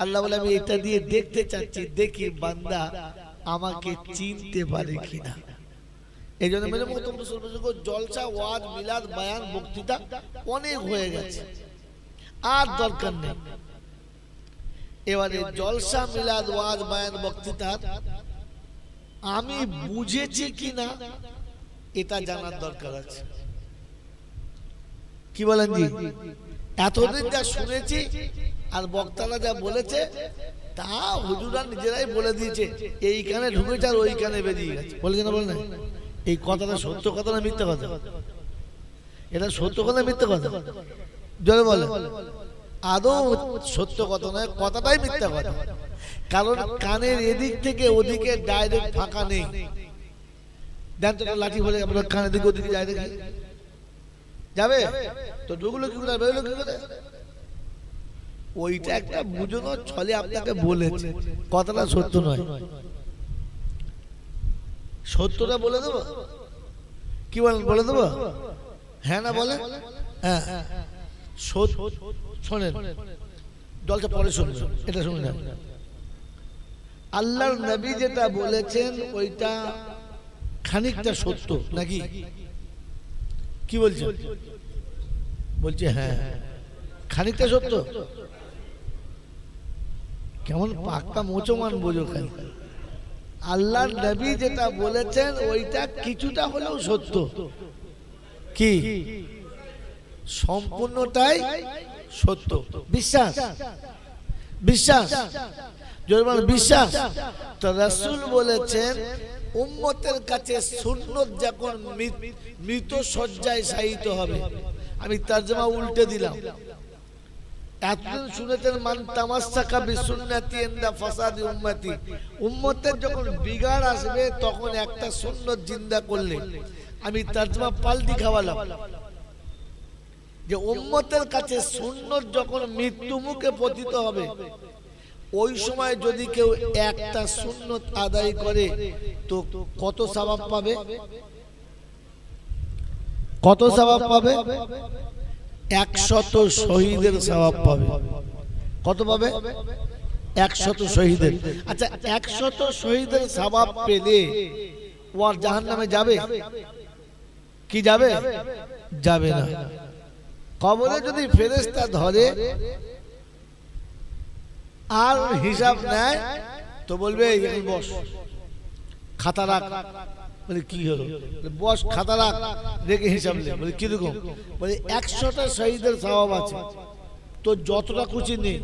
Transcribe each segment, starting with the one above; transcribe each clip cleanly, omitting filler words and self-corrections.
আল্লাহ বলে আমি এটা দিয়ে দেখতে চাচ্ছি, দেখি বান্দা আমাকে চিনতে পারে কিনা। এই জন্য মেরে মহতরম জলসা, ওয়াজ, মিলাদ, বায়ান, বক্তৃতা অনেক হয়ে গেছে, আর দরকার নেই। এবারে জলসা, মিলাদ, ওয়াজ, বায়ান, বক্তৃতা আমি বুঝেছি কিনা এটা জানার দরকার আছে। কি বলেন জি? এতদিন যা শুনেছি আর বক্তারা যা বলেছে তা হুজুরা নিজেরাই বলে দিয়েছে, এইখানে ঢুকেছে আর ওইখানে বেরিয়ে গেছে। বলেছে না? বলে না? এই কথাটা সত্য কথা না মিথ্যা কথা? এটা সত্য কথা মিথ্যা কথা? জোরে বলে। আদৌ সত্য কথা নয়, কথাটাই মিথ্যা কথা। কারণ কানের এদিক থেকে ওদিকে ডাইরেক্ট ফাঁকা নেই। দেন তো লাঠি বলে আপনার কানের দিকে ওদিকে যায় দেখি, যাবে তো? ঢুকলো কি করে, বেরোলো কি করে? ওইটা একটা বুঝানোর ছলে আপনাকে বলেছে, কথাটা সত্য নয়। সত্যটা বলে দেবো? কি বলেন, বলে দেবো? হ্যাঁ না বলে? হ্যাঁ, শোনেন, জলটা পরে শুনবেন, এটা শুনে নেন। আল্লাহর নবী যেটা বলেছেন ওইটা খানিকটা সত্য নাকি? কি বলছেন? বলছে হ্যাঁ খানিকটা সত্য। কেমন পাক্কা মুসলমান বোঝো খালি। আল্লাহর নবী যেটা বলেছেন ওইটা কিছুটা হলেও সত্য। কি? সম্পূর্ণটাই সত্য। বিশ্বাস, বিশ্বাস, বিশ্বাস। তো রাসূল বলেছেন উম্মতের কাছে সুন্নত যখন মৃত শয্যায় শায়িত হবে, আমি তরজমা উল্টে দিলাম। এতদিন শুনেছেন মান তামাসসাকা বিসুন্নতি ইনদা ফাসাদি উম্মতি, উম্মতের যখন বিগাড় আসবে তখন একটা সুন্নত জিন্দা করলে, আমি তরজমা পাল্টি খাওয়ালাম যে উম্মতের কাছে সুন্নত যখন মৃত্যু মুখে পতিত হবে ওই সময় যদি কেউ একটা সুন্নত আদায় করে তো কত সওয়াব পাবে? কত সওয়াব পাবে? 100 শহীদের সওয়াব পাবে। কত পাবে? 100 শহীদের। আচ্ছা 100 শহীদের সওয়াব পেলে ও আর জাহান্নামে যাবে কি যাবে? যাবে না। কবরে যদি ফেরেশতা ধরে আর হিসাব নেয় তো বলবে এই বস খাতা রাখ। বলে কি হলো? বস খাতা রাখ, রেখে হিসাব নে। বলে কিরকম? বলে 100টা শহীদের সওয়াব আছে, তো যতটা খুশি নেই,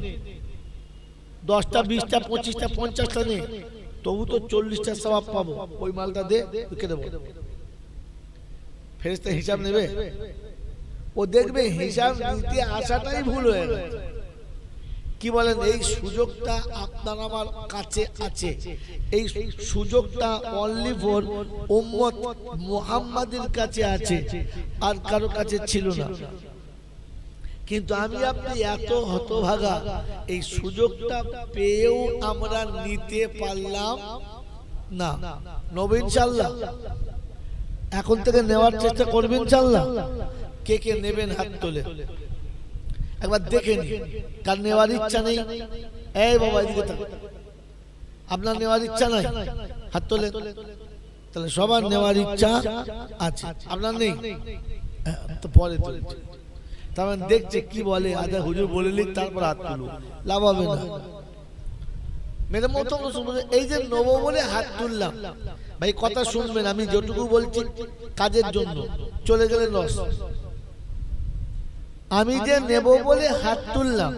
10টা 20টা 25টা 50টা নেই, তবু তো 40টা সওয়াব পাবো। ওই মালটা দে, রেখে দেবো। ফেরেশতা হিসাব নেবে? ও দেখবে হিসাব নিতে আসাটাই ভুল হয়ে গেছে। কি বলেন? এই সুযোগটা আপনার আমার কাছে আছে। এই সুযোগটা অনলি ফর উম্মত মুহাম্মাদের কাছে আছে, আর কারো কাছে ছিল না। কিন্তু আমি আপনি এত হতভাগা, এই সুযোগটা পেয়েও আমরা নিতে পারলাম না। নেব ইনশাআল্লাহ? এখন থেকে নেওয়ার চেষ্টা করবেন ইনশাআল্লাহ? কে কে নেবেন হাত তোলে একবার দেখে নি। কার নেওয়ার ইচ্ছা নেই? এই বাবা এদিকে তাক। আপনার নেওয়ার ইচ্ছা নাই? হাত তোলে। তাহলে সবার নেওয়ার ইচ্ছা আছে, আপনার নেই তো পরে তোলে। তার মানে দেখছে কি বলে, আচ্ছা হুজুর বলে লিখ তারপর হাত তুলো, লাভ হবে না। মেরে মতো এই যে নেবো বলে হাত তুললাম, ভাই কথা শুনবেন, আমি যেটুকু বলছি কাজের জন্য, চলে গেলে লস। আমি যে নেব বলে হাত তুললাম,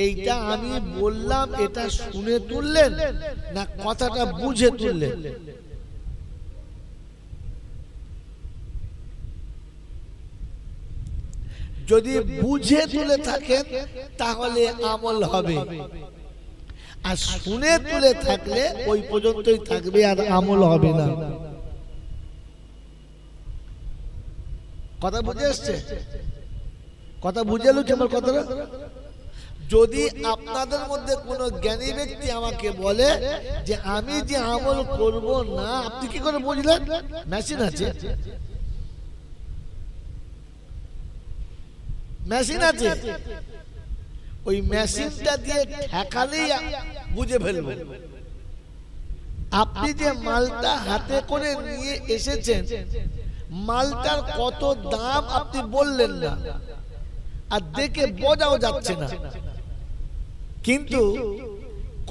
এইটা আমি বললাম এটা শুনে তুললেন না কথাটা বুঝে তুললেন? যদি বুঝে তুলে থাকেন তাহলে আমল হবে, আর শুনে তুলে থাকলে ওই পর্যন্তই থাকবে, আর আমল হবে না। কথা বুঝে আসছে? কথা বুঝে এলো আমার কথাটা? যদি আপনাদের মধ্যে কোন জ্ঞানী ব্যক্তি আমাকে বলে যে আমি যে আমল করব না, আপনি কি করে বুঝলেন? মেশিন আছে, মেশিন আছে, ওই মেশিনটা দিয়ে ঠেকালেই বুঝে ফেলবো। আপনি যে মালটা হাতে করে নিয়ে এসেছেন, মালটার কত দাম আপনি বললেন না, আর দেখে বোঝাও যাচ্ছে না, কিন্তু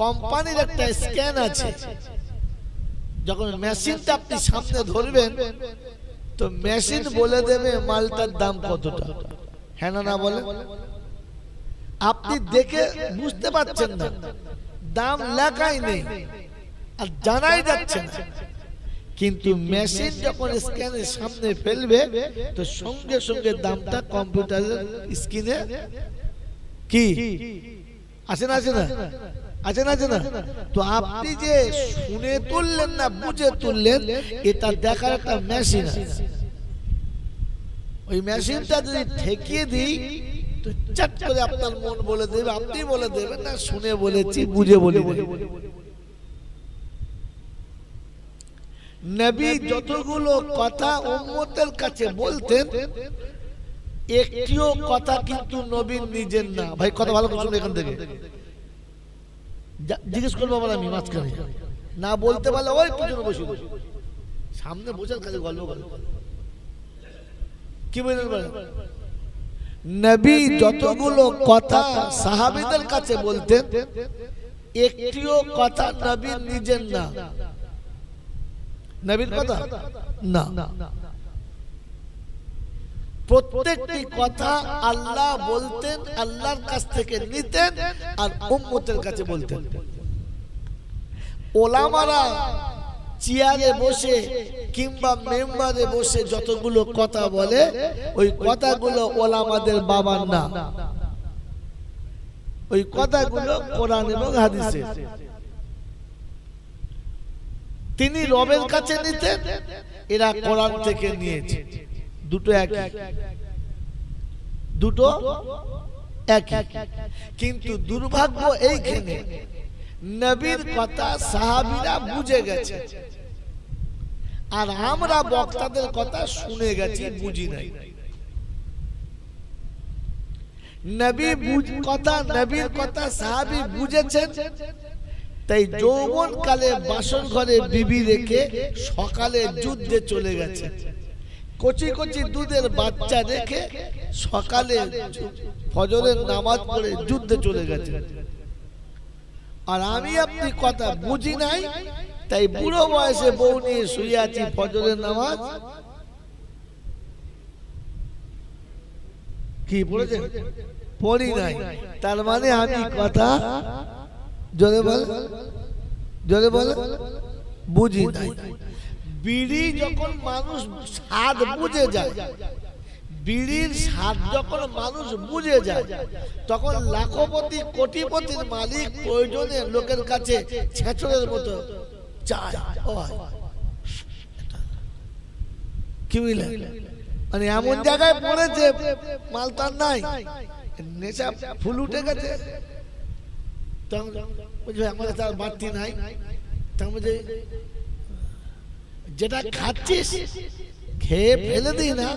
কোম্পানির একটা স্ক্যান আছে। যখন মেশিনটা আপনি সামনে ধরবেন তো মেশিন বলে দেবে মালটার দাম কতটা, হ্যাঁ না বলে? আপনি দেখে বুঝতে পারছেন না, দাম লেখাই নেই আর জানাই যাচ্ছে না, কিন্তু মেশিন যখন স্ক্যানের সামনে ফেলবে তো সঙ্গে সঙ্গে দামটা কম্পিউটারের স্ক্রিনে কি আসে না আসে না আছে না আছে না? তো আপনি যে শুনে তুললেন না বুঝে তুললেন, এটা দেখার একটা মেশিন আছে। ওই মেশিনটা যদি ঠেকিয়ে দিই তো চট করে আপনার মন বলে দেবে, আপনি বলে দেবেন না শুনে বলেছি বুঝে বলে। নবী যতগুলো কথা উম্মতের কাছে বলতেন, একটিও কথা কিন্তু নবীর নিজের না। ভাই কথা ভালো করে শুনুন, এখান থেকে জিজ্ঞেস করবো বলে আমি মাঝখানে না বলতে পারলে ওই পিছনে বসে বসে সামনে বসে কাছে গল্প গল্প কি বলেন? নবী যতগুলো কথা সাহাবীদের কাছে বলতেন, একটিও কথা নবীর নিজের না। নবীর কথা না, প্রত্যেকটি কথা আল্লাহ বলতেন, আল্লাহর কাছ থেকে নিতেন আর উম্মতের কাছে বলতেন। ওলামারা চেয়ারে বসে কিংবা মেম্বারে বসে যতগুলো কথা বলে, ওই কথাগুলো ওলামাদের বাবার না, ওই কথাগুলো কোরআন এবং হাদিসে। তিনি রবের কাছে নিতেন, এরা কোরআন থেকে নিয়েছে। দুটো একই, দুটো একই, কিন্তু দুর্ভাগ্য এইখানে নবীর কথা সাহাবীরা বুঝে গেছে আর আমরা বক্তাদের কথা শুনে গেছি, বুঝি নাই। নবীর কথা সাহাবী বুঝেছেন, তাই যৌবন কালে বাসর ঘরে বিবি রেখে সকালে যুদ্ধে চলে গেছে। কচি কচি দুধের বাচ্চা রেখে সকালে ফজরের নামাজ পড়ে যুদ্ধে চলে গেছে। আর আমি আপনি কথা বুঝি নাই, তাই বুড়ো বয়সে বউ নিয়ে শুয়ে আছি, ফজরের নামাজ কি পড়েছে পড়ি নাই। তার মানে আমি কথা জোরে বল বুঝি নাই। বিড়ি যখন মানুষ স্বাদ বুঝে যায়, বিড়ির স্বাদ যখন মানুষ বুঝে যায়, তখন লাখপতি কোটিপতির মালিক প্রয়োজনে লোকের কাছে ছেঁচড়ের মতো চায়। কি বুঝলেন? মানে এমন জায়গায় পড়েছে মালতার নাই, নেশা ফুল উঠে গেছে, আমাদের তার বাড়তি নাই, যেটা খাচ্ছিস খেয়ে ফেলে দিই না,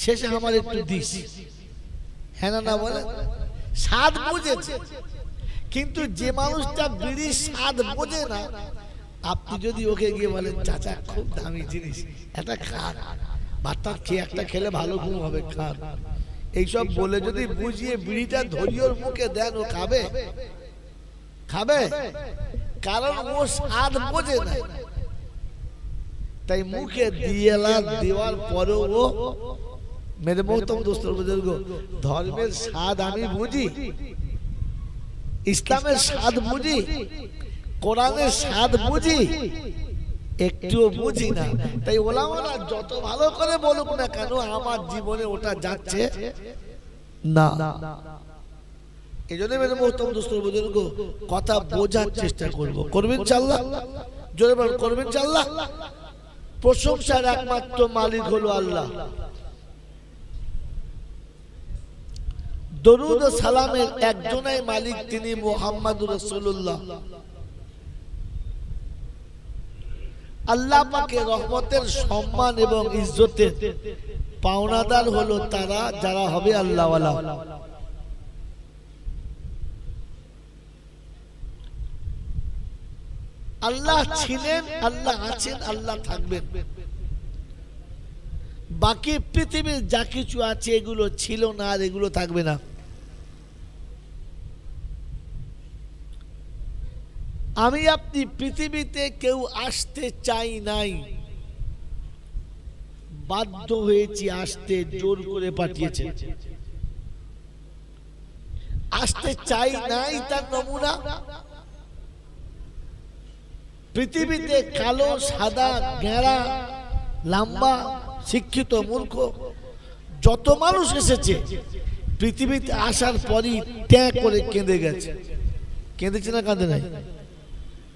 শেষে আমার একটু দিস, হ্যাঁ না বলে? স্বাদ বুঝেছে, কিন্তু যে মানুষটা বিড়ির স্বাদ বোঝে না, আপনি যদি ওকে গিয়ে বলেন চাচা খুব দামি জিনিস একটা খান, ভাতটা খেয়ে একটা খেলে ভালো ঘুম হবে, খান, এইসব বলে যদি বুঝিয়ে বিড়িটা ধরিয়ে ওর মুখে দেন, ও খাবে? খাবে? কারণ ও স্বাদ বোঝে না। তাই মুখে দেওয়ার পরেও ও মেরে মহতম দোস্তর বুজুর্গ, ধর্মের স্বাদ আমি বুঝি, ইসলামের স্বাদ বুঝি, কোরআনের স্বাদ বুঝি, একটুও বুঝি না। তাই ওলামারা যত ভালো করে বলুক না কেন, আমার জীবনে ওটা যাচ্ছে না। এই জন্য মেরে মহতম দোস্তর বুজুর্গ, কথা বোঝার চেষ্টা করবো, করবেন ইনশাআল্লাহ, জোরে বল করবেন ইনশাআল্লাহ। প্রশংসার একমাত্র মালিক হলো আল্লাহ। দরুদ ও সালামের একজনই মালিক, তিনি মুহাম্মদুর রাসূলুল্লাহ। আল্লাহ পাকের রহমতের, সম্মান এবং ইজ্জতের পাওনাদার হলো তারা যারা হবে আল্লাহওয়ালা। আল্লাহ ছিলেন, আল্লাহ আছেন, আল্লাহ থাকবেন। বাকি পৃথিবীর যা কিছু আছে এগুলো ছিল না আর এগুলো থাকবে না। আমি আপনি পৃথিবীতে কেউ আসতে চাই নাই, বাধ্য হয়েছি আসতে, জোর করে পাঠিয়েছে। আসতে চাই নাই তার নমুনা পৃথিবীতে কালো, সাদা, গেঁড়া, লম্বা, শিক্ষিত, মূর্খ যত মানুষ এসেছে পৃথিবীতে আসার পরই ট্যাঁ করে কেঁদে গেছে। কেঁদেছে না কাঁদে নাই?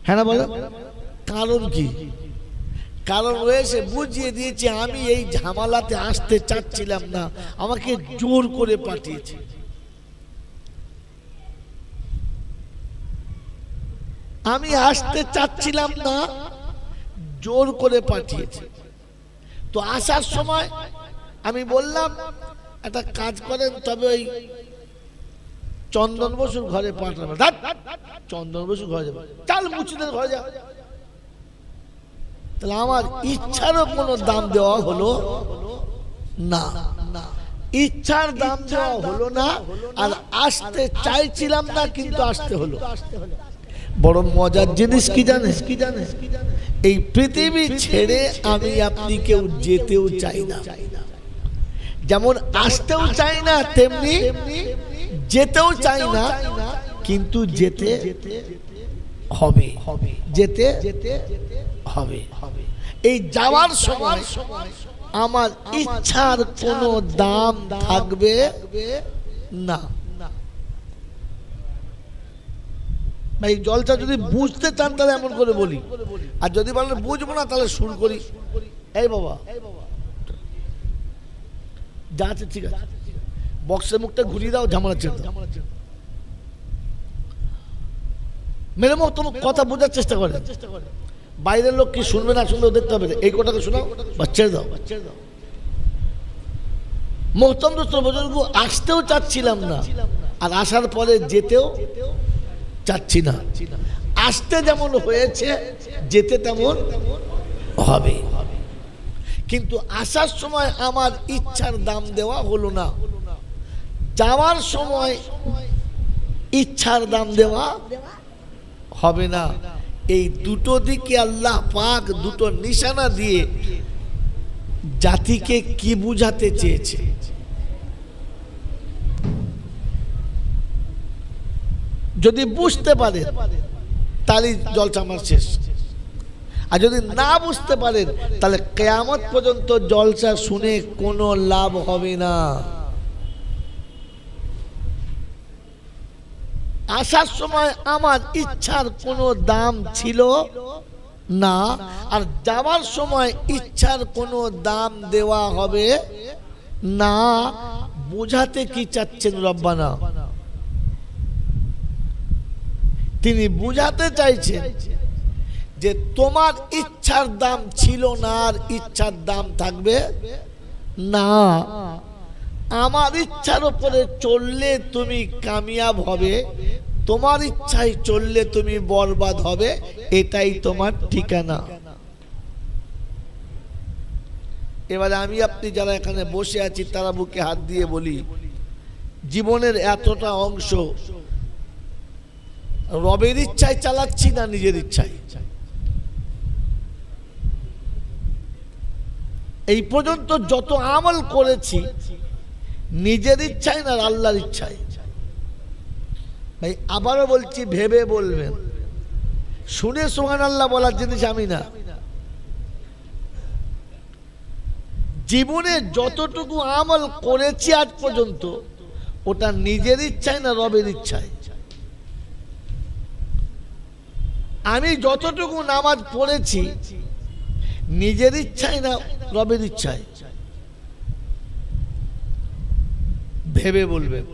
হ্যাঁ না বলো। কারণ কি? কারণ রয়েছে, বুঝিয়ে দিয়েছে আমি এই ঝামেলাতে আসতে চাচ্ছিলাম না, আমাকে জোর করে পাঠিয়েছে। আমি আসতে চাচ্ছিলাম না, জোর করে পাঠিয়েছে। তো আসার সময় আমি বললাম একটা কাজ করেন, তবে ওই চন্দন বসুর ঘরে পাঠাবেন। চন্দন বসুর ঘরে যাবে, চাল মুচিদের ঘরে যাবে। তাহলে আমার ইচ্ছারও কোনো দাম দেওয়া হলো না, ইচ্ছার দাম দেওয়া হলো না, আর আসতে চাইছিলাম না কিন্তু আসতে হলো। বড় মজার জিনিস কি জানিস? এই পৃথিবী ছেড়ে আমি আপনি কেউ যেতেও চাই না। যেমন আসতেও চাই না তেমনি যেতেও চাই না, কিন্তু যেতে হবে, যেতে হবে। এই যাওয়ার সময় আমার ইচ্ছার কোনো দাম থাকবে না। ভাই জলসা যদি বুঝতে চান তাহলে এমন করে বলি, আর যদি বলেন বুঝবো না তাহলে শুরু করি। এই বাবা যা আছে ঠিক আছে, বক্সের মুখটা ঘুরিয়ে দাও, ঝামেলা ছেড়ে দাও। মেরে মুখ তোমার কথা বোঝার চেষ্টা করে, বাইরের লোক কি শুনবে না শুনবে দেখতে হবে। এই কথাটা শোনাও বা ছেড়ে দাও। মোহতরম দোস্ত বুজুর্গ, আসতেও চাচ্ছিলাম না আর আসার পরে যেতেও চাচ্ছি না। আসতে যেমন হয়েছে যেতে তেমন হবে, কিন্তু আসার সময় আমার ইচ্ছার দাম দেওয়া হলো না, যাওয়ার সময় ইচ্ছার দাম দেওয়া হবে না। এই দুটো দিকে আল্লাহ পাক দুটো নিশানা দিয়ে জাতিকে কি বুঝাতে চেয়েছে? যদি বুঝতে পারেন তাহলে জলসা আমার শেষ, আর যদি না বুঝতে পারেন তাহলে কিয়ামত পর্যন্ত জলসা শুনে কোনো লাভ হবে না। আসার সময় আমার ইচ্ছার কোনো দাম ছিল না, আর যাওয়ার সময় ইচ্ছার কোনো দাম দেওয়া হবে না। বোঝাতে কি চাচ্ছেন রব্বানা? তিনি বুঝাতে চাইছেন যে তোমার ইচ্ছার দাম ছিল না আর ইচ্ছার দাম থাকবে না। আমার ইচ্ছার উপরে চললে তুমি কামিয়াব হবে, তোমার ইচ্ছায় চললে তুমি বরবাদ হবে, এটাই তোমার ঠিকানা। এবারে আমি আপনি যারা এখানে বসে আছি তারা বুকে হাত দিয়ে বলি, জীবনের এতটা অংশ রবের ইচ্ছায় চালাচ্ছি না নিজের ইচ্ছায়? এই পর্যন্ত যত আমল করেছি নিজের ইচ্ছায় না আল্লাহর ইচ্ছায়? ভাই আবারও বলছি, ভেবে বলবেন, শুনে সুবহানাল্লাহ বলার জিনিস আমি না। জীবনে যতটুকু আমল করেছি আজ পর্যন্ত ওটা নিজের ইচ্ছায় না রবের ইচ্ছায়? আমি যতটুকু নামাজ পড়েছি নিজের ইচ্ছায় না রবের ইচ্ছায়? ভেবে বলবেন।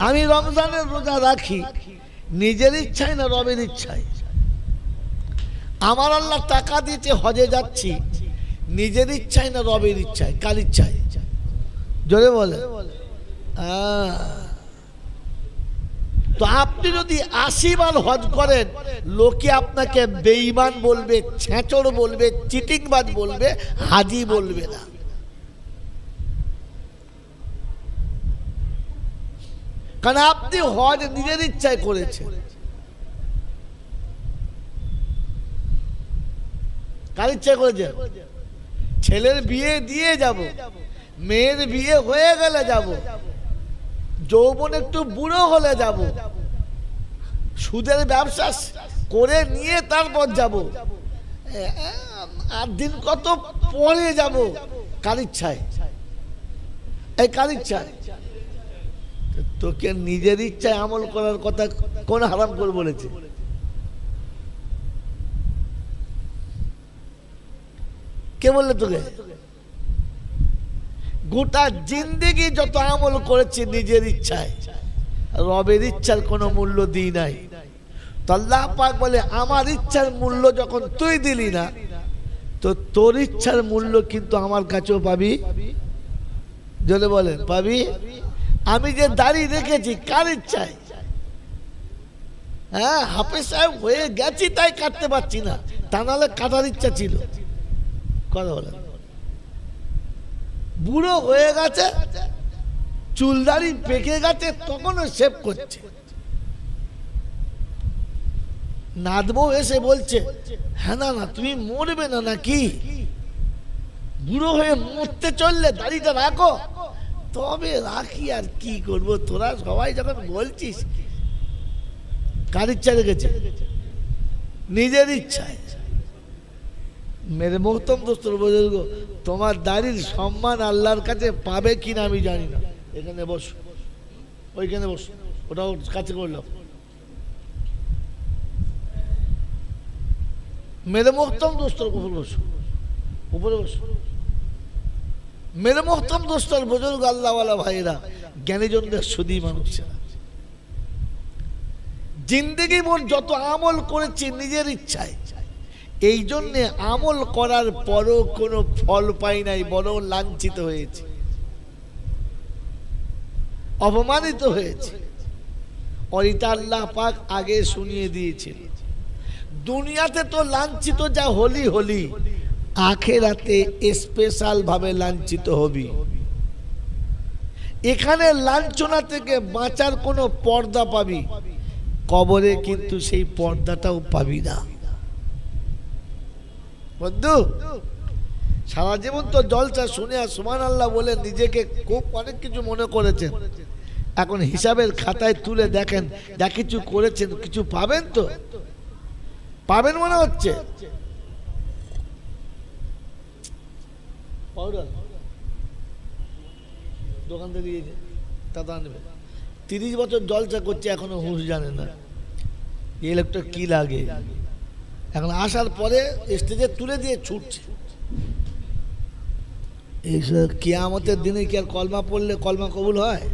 আমি রমজানের রোজা রাখি নিজের ইচ্ছায় না রবের ইচ্ছায়? আমার আল্লাহ টাকা দিতে হজে যাচ্ছি নিজের ইচ্ছায় না রবের ইচ্ছায়? কার ইচ্ছায়? জোরে বলে। তো আপনি যদি 80 বার হজ করেন, লোকে আপনাকে বেঈমান বলবে, ছেঁচড় বলবে, চিটিংবাজ বলবে, হাজি বলবে না। কারণ আপনি হজ নিজের ইচ্ছায় করেছেন। কার ইচ্ছা করেছেন? ছেলের বিয়ে দিয়ে যাব, মেয়ের বিয়ে হয়ে গেলে যাব, যৌবন একটু বুড়ো হলে যাব, সুদের ব্যবসা করে নিয়ে তারপর যাব, আর দিন কত পরে যাব। কার ইচ্ছায়? এই কার ইচ্ছায়? তোকে নিজের ইচ্ছায় আমল করার কথা কোন হারাম করে বলেছে? কে বললে তোকে? গোটা জিন্দেগি যত আমল করেছে নিজের ইচ্ছায়, রবের ইচ্ছার কোনো মূল্য দিই নাই। তো আল্লাহ পাক বলে আমার ইচ্ছার মূল্য যখন তুই দিলি না, তো তোর ইচ্ছার মূল্য কিন্তু আমার কাছেও পাবি। জলে বলেন পাবি। আমি যে দাড়ি রেখেছি কার ইচ্ছায়? হ্যাঁ, হাফেজ সাহেব হয়ে গেছি তাই কাটতে পারছি না, তা নাহলে কাটার ইচ্ছা ছিল। কথা বলেন। বুড়ো হয়ে গেছে, চুলদাড়ি পেকে গেছে, তখনও শেভ করছে। নাদবো এসে বলছে, হ্যাঁ না না তুমি মরবে না নাকি? বুড়ো হয়ে মরতে চললে দাড়িটা রাখো। তবে রাখি, আর কি করবো, তোরা সবাই যখন বলছিস। কার ইচ্ছা রেখেছে? নিজের ইচ্ছায়। মেরে মোহতম দোস্তর বুজুর্গ, তোমার দাড়ির সম্মান আল্লাহর কাছে পাবে কিনা আমি জানি না। এখানে বসো, ওইখানে বসো, ওটাও কাছে করলাম। মেরে মোহতম দোস্তর উপরে বসো, উপরে বসো। মেরে মোহতম দোস্তর বুজুর্গ, আল্লাহওয়ালা ভাইরা, জ্ঞানীজনদের সুদী মানুষেরা, জিন্দেগি মোট যত আমল করেছি নিজের ইচ্ছায়, এই জন্যে আমল করার পরও কোনো ফল পাই নাই, বরং লাঞ্ছিত হয়েছে, অপমানিত হয়েছে। ওইটা আল্লাহ পাক আগে শুনিয়ে দিয়েছিল। দুনিয়াতে তো লাঞ্ছিত যা হলি হলি, আখেরাতে স্পেশাল ভাবে লাঞ্ছিত হবি। এখানে লাঞ্ছনা থেকে বাঁচার কোনো পর্দা পাবি, কবরে কিন্তু সেই পর্দাটাও পাবি না। বন্ধু, সারা জীবন তো জলসা শুনে আর সুবহানাল্লাহ বলে নিজেকে খুব অনেক কিছু মনে করেছেন। এখন হিসাবের খাতায় তুলে দেখেন, যা কিছু করেছেন কিছু পাবেন তো? পাবেন মনে হচ্ছে? দোকান থেকে দাদা আনবে, 30 বছর জলসা করছে, এখনো হুঁশ জানে না এই লোকটা কি লাগে। এখন আসার পরে স্টেজে তুলে দিয়ে ছুটছে। এইসব কিয়ামতের দিনে কি আর কলমা পড়লে কলমা কবুল হয়?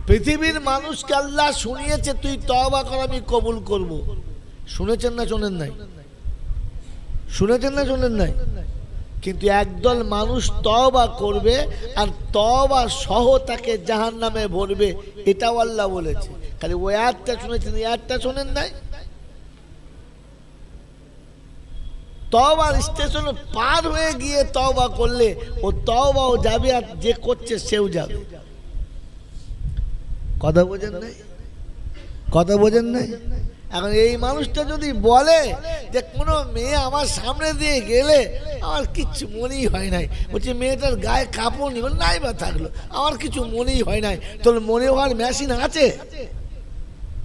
পৃথিবীর মানুষকে আল্লাহ শুনিয়েছে, তুই তওবা কর আমি কবুল করব। শুনেছেন না শোনেন নাই? শুনেছেন না শোনেন নাই? কিন্তু একদল মানুষ তওবা করবে আর তওবা সহ তাকে জাহান্নামে ভরবে, এটাও আল্লাহ বলেছে। খালি ওই আয়াতটা শুনেছেন, এই আয়াতটা শোনেন নাই? তওবার স্টেশন পার হয়ে গিয়ে তওবা করলে ও তওবাও যাবে, আর যে করছে সেও যাবে। কথা বোঝেন নাই? কথা বোঝেন নাই? এখন এই মানুষটা যদি বলে যে কোনো মেয়ে আমার সামনে দিয়ে গেলে আমার কিচ্ছু মনেই হয় নাই, বলছে মেয়েটার গায়ে কাপড় নেই, নাই বা থাকলো আমার কিছু মনেই হয় নাই, তোর মনে হওয়ার মেশিন আছে?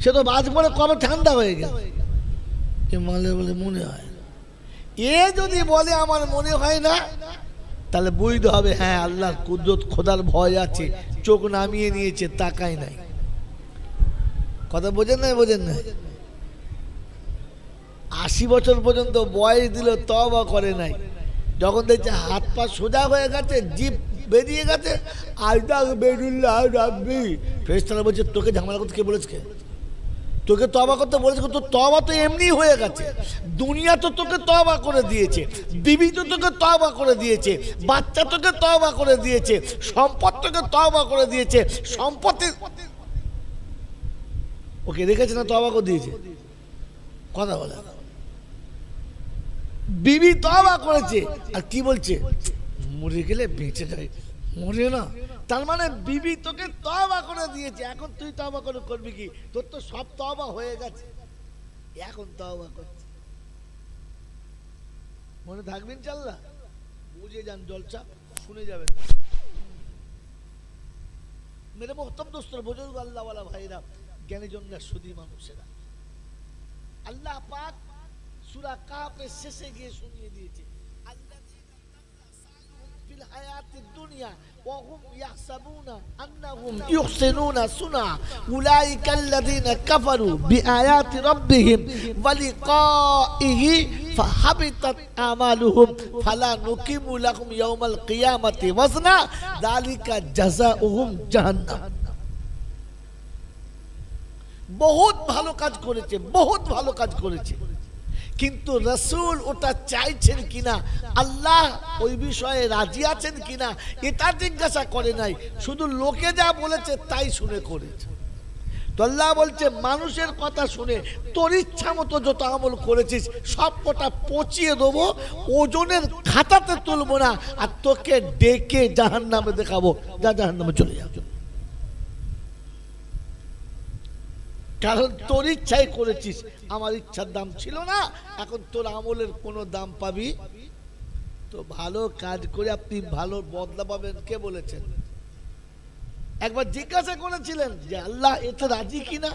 সে তো বাজ পরে কবে ঠান্ডা হয়ে গেল, মালে বলে মনে হয়। এ যদি বলে আমার মনে হয় না, তাহলে বুঝতে হবে হ্যাঁ আল্লাহর কুদরত, খোদার ভয় আছে, চোখ নামিয়ে নিয়েছে, তাকাই নাই। কথা বোঝেন নাই? বোঝেন নাই? 80 বছর পর্যন্ত বয়স দিল, তওবা করে নাই। যখন দেখছে হাত পা সোজা হয়ে গেছে, জিভ বেরিয়ে গেছে, আল্লাহ বেরুল্লাহ রাব্বি, ফেরেশতারা বলছে তোকে ঝামেলা করতে কে বলেছে? কে তোকে তওবা করতে বলেছে? তোর তওবা তো এমনি হয়ে গেছে। দুনিয়া তো তোকে তওবা করে দিয়েছে, বিবি তো তোকে তওবা করে দিয়েছে, বাচ্চা তোকে তওবা করে দিয়েছে, সম্পদ তোকে তওবা করে দিয়েছে, সম্পত্তি ওকে রেখেছে না তওবা করে দিয়েছে? কথা বলে বিবি তওবা করেছে আর কি বলছে, মরে গেলে বেঁচে যায়, মরে না। তার মানে বিবি তোকে তওবা করে দিয়েছে, এখন তুই তওবা করে করবি কি? তোর তো সব তওবা হয়ে গেছে, এখন তওবা করছে। মনে থাকবেন ইনশাআল্লাহ, বুঝে যান, জলসা শুনে যাবেন। মেরে মোহতরম দোস্তরা, বুজুর্গ আল্লাহ ওয়ালা ভাইরা, জ্ঞানী জনরা, সুধী মানুষেরা, আল্লাহ পাক সূরা কাফের শেষে গিয়ে শুনিয়ে দিয়েছে, আল্লাযীনা দাল্লা সা'য়ুহুম ফিল হায়াতিদ দুনিয়া ওয়া হুম ইয়াহসাবুনা আন্নাহুম ইহসিনুনা সুনআ উলাইকাল্লাযীনা কাফারু বিআয়াতি রাব্বিহিম ওয়া লিকাইহি ফাহাবিতাত আমালুহুম ফালা নুকিমু লাহুম ইয়াওমাল কিয়ামাতি ওয়াজনা যালিকা জাযাউহুম জাহান্নাম। বহুত ভালো কাজ করেছে, বহুত ভালো কাজ করেছে, কিন্তু রাসূল ওটা চাইছেন কিনা, আল্লাহ ওই বিষয়ে রাজি আছেন কিনা এটা জিজ্ঞাসা করে নাই, শুধু লোকে যা বলেছে তাই শুনে করেছে। তো আল্লাহ বলছে, মানুষের কথা শুনে তোর ইচ্ছা মতো যত আমল করেছিস সব কটা পচিয়ে দেবো, ওজনের খাতাতে তুলবো না, আর তোকে ডেকে জাহান্নামে দেখাবো, যা জাহান্নামে চলে যাও। কারণ তোর ইচ্ছাই করেছিস, আমার ইচ্ছার দাম ছিল না, এখন তোর আমলের কোনো দাম পাবি? তো ভালো কাজ করে আপনি ভালো বদলা পাবেন কে বলেছেন? একবার জিজ্ঞাসা করেছিলেন যে আল্লাহ এতে রাজি কিনা,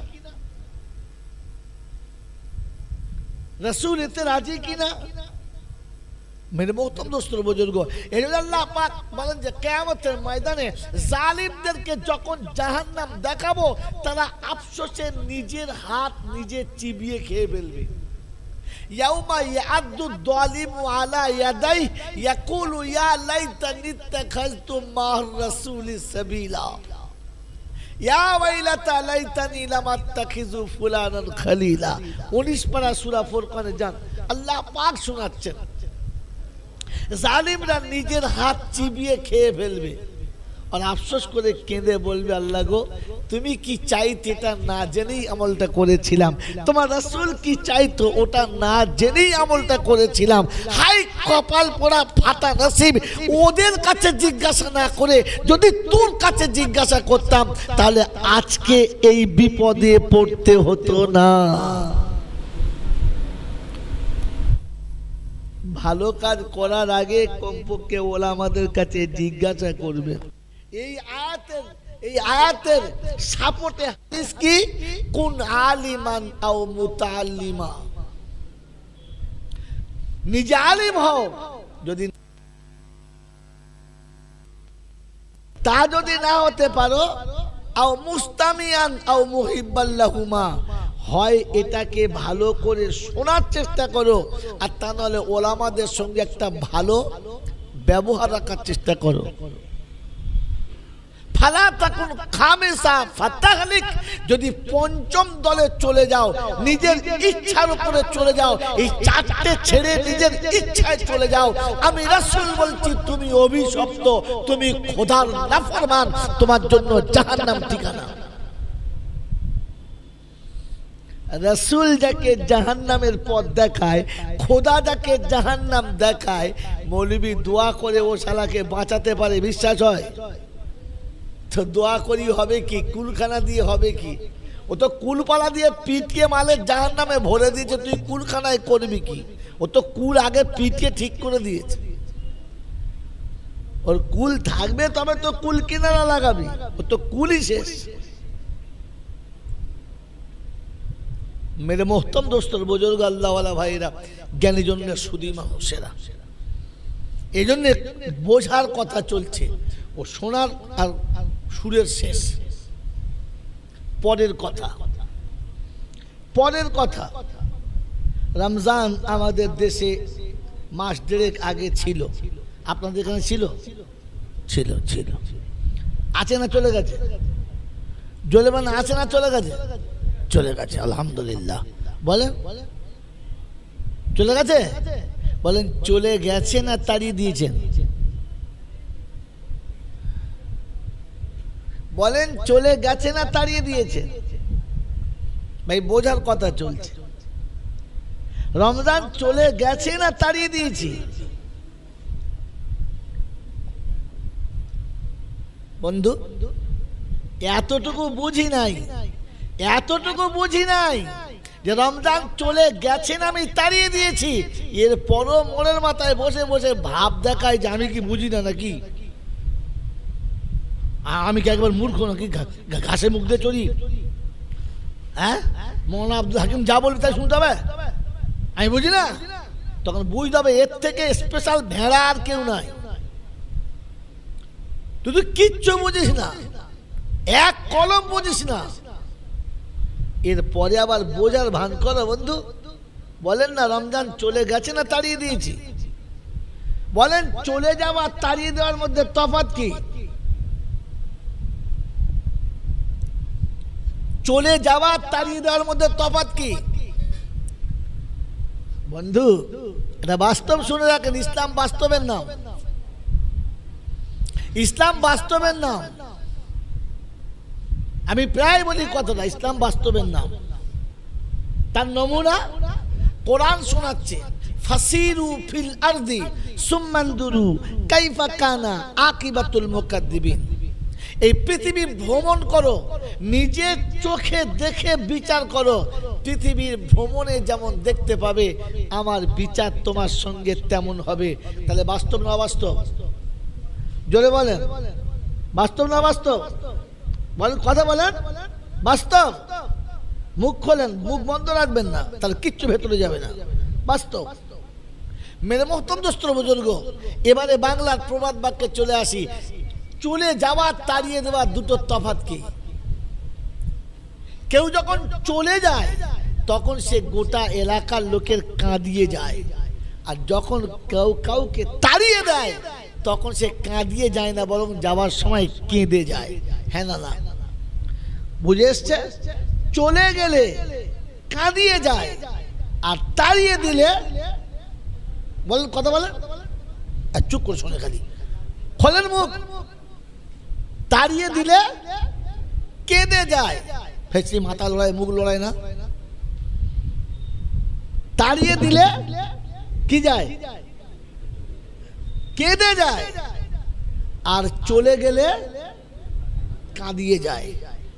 রাসূল এতে রাজি কিনা? মেরে মোহতরম দোস্তর বুজুর্গ, এই জন্য আল্লাহ পাক বলেন যে কিয়ামতের ময়দানে জালিমদেরকে যখন জাহান্নাম দেখাবো, তারা আফসোসে নিজের হাত নিজে চিবিয়ে খেয়ে ফেলবে। ইয়াউমা ইয়াদু যালিমু আলা ইয়াদাই ইয়াকুলু ইয়া লাইতানি ইত্তাখাযতু মা'আর রাসূলি সাবিলা ইয়া ওয়াইলাতা লাইতানি লাম আত্তাখিযু ফুলানান খলিলা। 19 পারা সূরা ফুরকানে যান, আল্লাহ পাক শোনাচ্ছেন, জালিমরা নিজের হাত চিবিয়ে খেয়ে ফেলবে আর আফসোস করে কেঁদে বলবে, আল্লাহ গো, তুমি কি চাইতে এটা না জেনেই আমলটা করেছিলাম, তোমার রাসূল কি চাইতো ওটা না জেনেই আমলটা করেছিলাম, হাই কপাল পোড়া ফাটা নসিব, ওদের কাছে জিজ্ঞাসা না করে যদি তোর কাছে জিজ্ঞাসা করতাম তাহলে আজকে এই বিপদে পড়তে হতো না। ভালো কাজ করার আগে কমপক্ষে ওলামাদের কাছে জিজ্ঞাসা করবে। এই আয়াতের সাপোর্টে হাদিস কি, কুন আলিমান আও মুতাআল্লিমা, নিজে আলিম হও, যদি তা যদি না হতে পারো, আও মুস্তামিয়ান আও মুহিব্বাল লাহুমা, হয় এটাকে ভালো করে শোনার চেষ্টা করো, আর তা নাহলে ওলামাদের সঙ্গে একটা ভালো ব্যবহার রাখার চেষ্টা করো। ফালা তাকুন খামিসা ফাতাহলিক, যদি পঞ্চম দলে চলে যাও, নিজের ইচ্ছার উপরে চলে যাও, এই চারটে ছেড়ে নিজের ইচ্ছায় চলে যাও, আমি রাসূল বলছি তুমি অভিশপ্ত, তুমি খোদার নাফরমান, তোমার জন্য জাহান্নাম ঠিকানা। রাসূল যাকে জাহান্নামের পথ দেখায়, খোদা যাকে জাহান্নাম দেখায়, মৌলবি দোয়া করে ও শালাকে বাঁচাতে পারে, বিশ্বাস হয়? তো দোয়া করি হবে কি, কুলখানা দিয়ে হবে কি? ও তো কুলপালা দিয়ে পিটিয়ে মালের জাহান্নামে ভরে দিয়েছে, তুই কুলখানায় করবি কি? ও তো কুল আগে পিটিয়ে ঠিক করে দিয়েছে, ওর কুল থাকবে তবে তো কুল কিনারা লাগাবি, ও তো কুলই শেষ। মেরে মোহতরম দোস্তর বুজুর্গ আল্লাহ ওয়ালা ভাইরা, জ্ঞানী জন্য সুধী মানুষেরা, এই জন্য বোঝার কথা চলছে, ও শোনার আর সুরের শেষ। পরের কথা, রমজান আমাদের দেশে মাস দেড়েক আগে ছিল, আপনাদের এখানে ছিল? ছিল, আছে না চলে গেছে? জলে মানে আছে না চলে গেছে? চলে গেছে, আলহামদুলিল্লাহ। বলেন চলে গেছে? বলেন চলে গেছে না তাড়িয়ে দিয়েছেন? বলেন চলে গেছে না তাড়িয়ে দিয়েছে? ভাই বোঝার কথা চলছে। রমজান চলে গেছে না তাড়িয়ে দিয়েছি? বন্ধু এতটুকু বুঝি নাই, এতটুকু বুঝি নাই যে রমজান চলে গেছে না আমি তাড়িয়ে দিয়েছি। এরপরও মনের মাথায় বসে বসে ভাব দেখায় যে আমি কি বুঝি না নাকি, আমি কি একবার মূর্খ নাকি, ঘাসে মুখ দিয়ে চলি? হ্যাঁ, মৌলানা আব্দুল হাকিম যা বলবে তাই শুনতে হবে, আমি বুঝি না? তখন বুঝতে হবে এর থেকে স্পেশাল ভেড়া আর কেউ নাই। তুই তো কিচ্ছু বুঝিস না, এক কলম বুঝিস না। এরপরে আবার বোঝার ভান করো বন্ধু। বলেন না রমজান চলে গেছে না তাড়িয়ে দিয়েছি? বলেন চলে যাওয়া তাড়িয়ে দেওয়ার মধ্যে তফাৎ কি? চলে যাওয়া তাড়িয়ে দেওয়ার মধ্যে তফাৎ কি বন্ধু? এটা বাস্তব শুনে রাখেন। ইসলাম বাস্তবের নাম, ইসলাম বাস্তবের নাম। আমি প্রায় বলি কথাটা, ইসলাম বাস্তবের নাম। তার নমুনা কোরআন শোনাচ্ছে, ফাসিরু ফিল আরদি সুম্মানদুরু কাইফা কানা আকিবাতুল মুকাদ্দিবিন। এই পৃথিবী ভ্রমণ করো, নিজের চোখে দেখে বিচার করো। পৃথিবীর ভ্রমণে যেমন দেখতে পাবে আমার বিচার তোমার সঙ্গে তেমন হবে। তাহলে বাস্তব না অবাস্তব? জোরে বলেন, বাস্তব না বাস্তব? বলেন, কথা বলেন, বাস্তব। মুখ খোলেন, মুখ বন্ধ রাখবেন না, তাহলে কিচ্ছু ভেতরে যাবে না। বাস্তব। মেরে মোহতরম দোস্ত বুজুর্গ, এবারে বাংলার প্রবাদ বাক্যে চলে আসি। চলে যাওয়া তাড়িয়ে দেওয়া দুটো তফাৎ কি? কেউ যখন চলে যায় তখন সে গোটা এলাকার লোকের কাঁদিয়ে যায়, আর যখন কেউ কাউকে তাড়িয়ে দেয় তখন সে কাঁদিয়ে যায় না, বরং যাওয়ার সময় কেঁদে যায়। হ্যাঁ না না? বুঝে এসছে? চলে গেলে কাঁদিয়ে যায়, আর তাড়িয়ে দিলে বলেন, কথা বলেন, চুপ করে শোনে, খালি খোলেন মুখ। তাড়িয়ে দিলে কেঁদে যায়, ফেসি মাথা লড়াই, মুখ লড়াই না। তাড়িয়ে দিলে কি যায়? কেঁদে যায়। আর চলে গেলে কাঁদিয়ে যায়।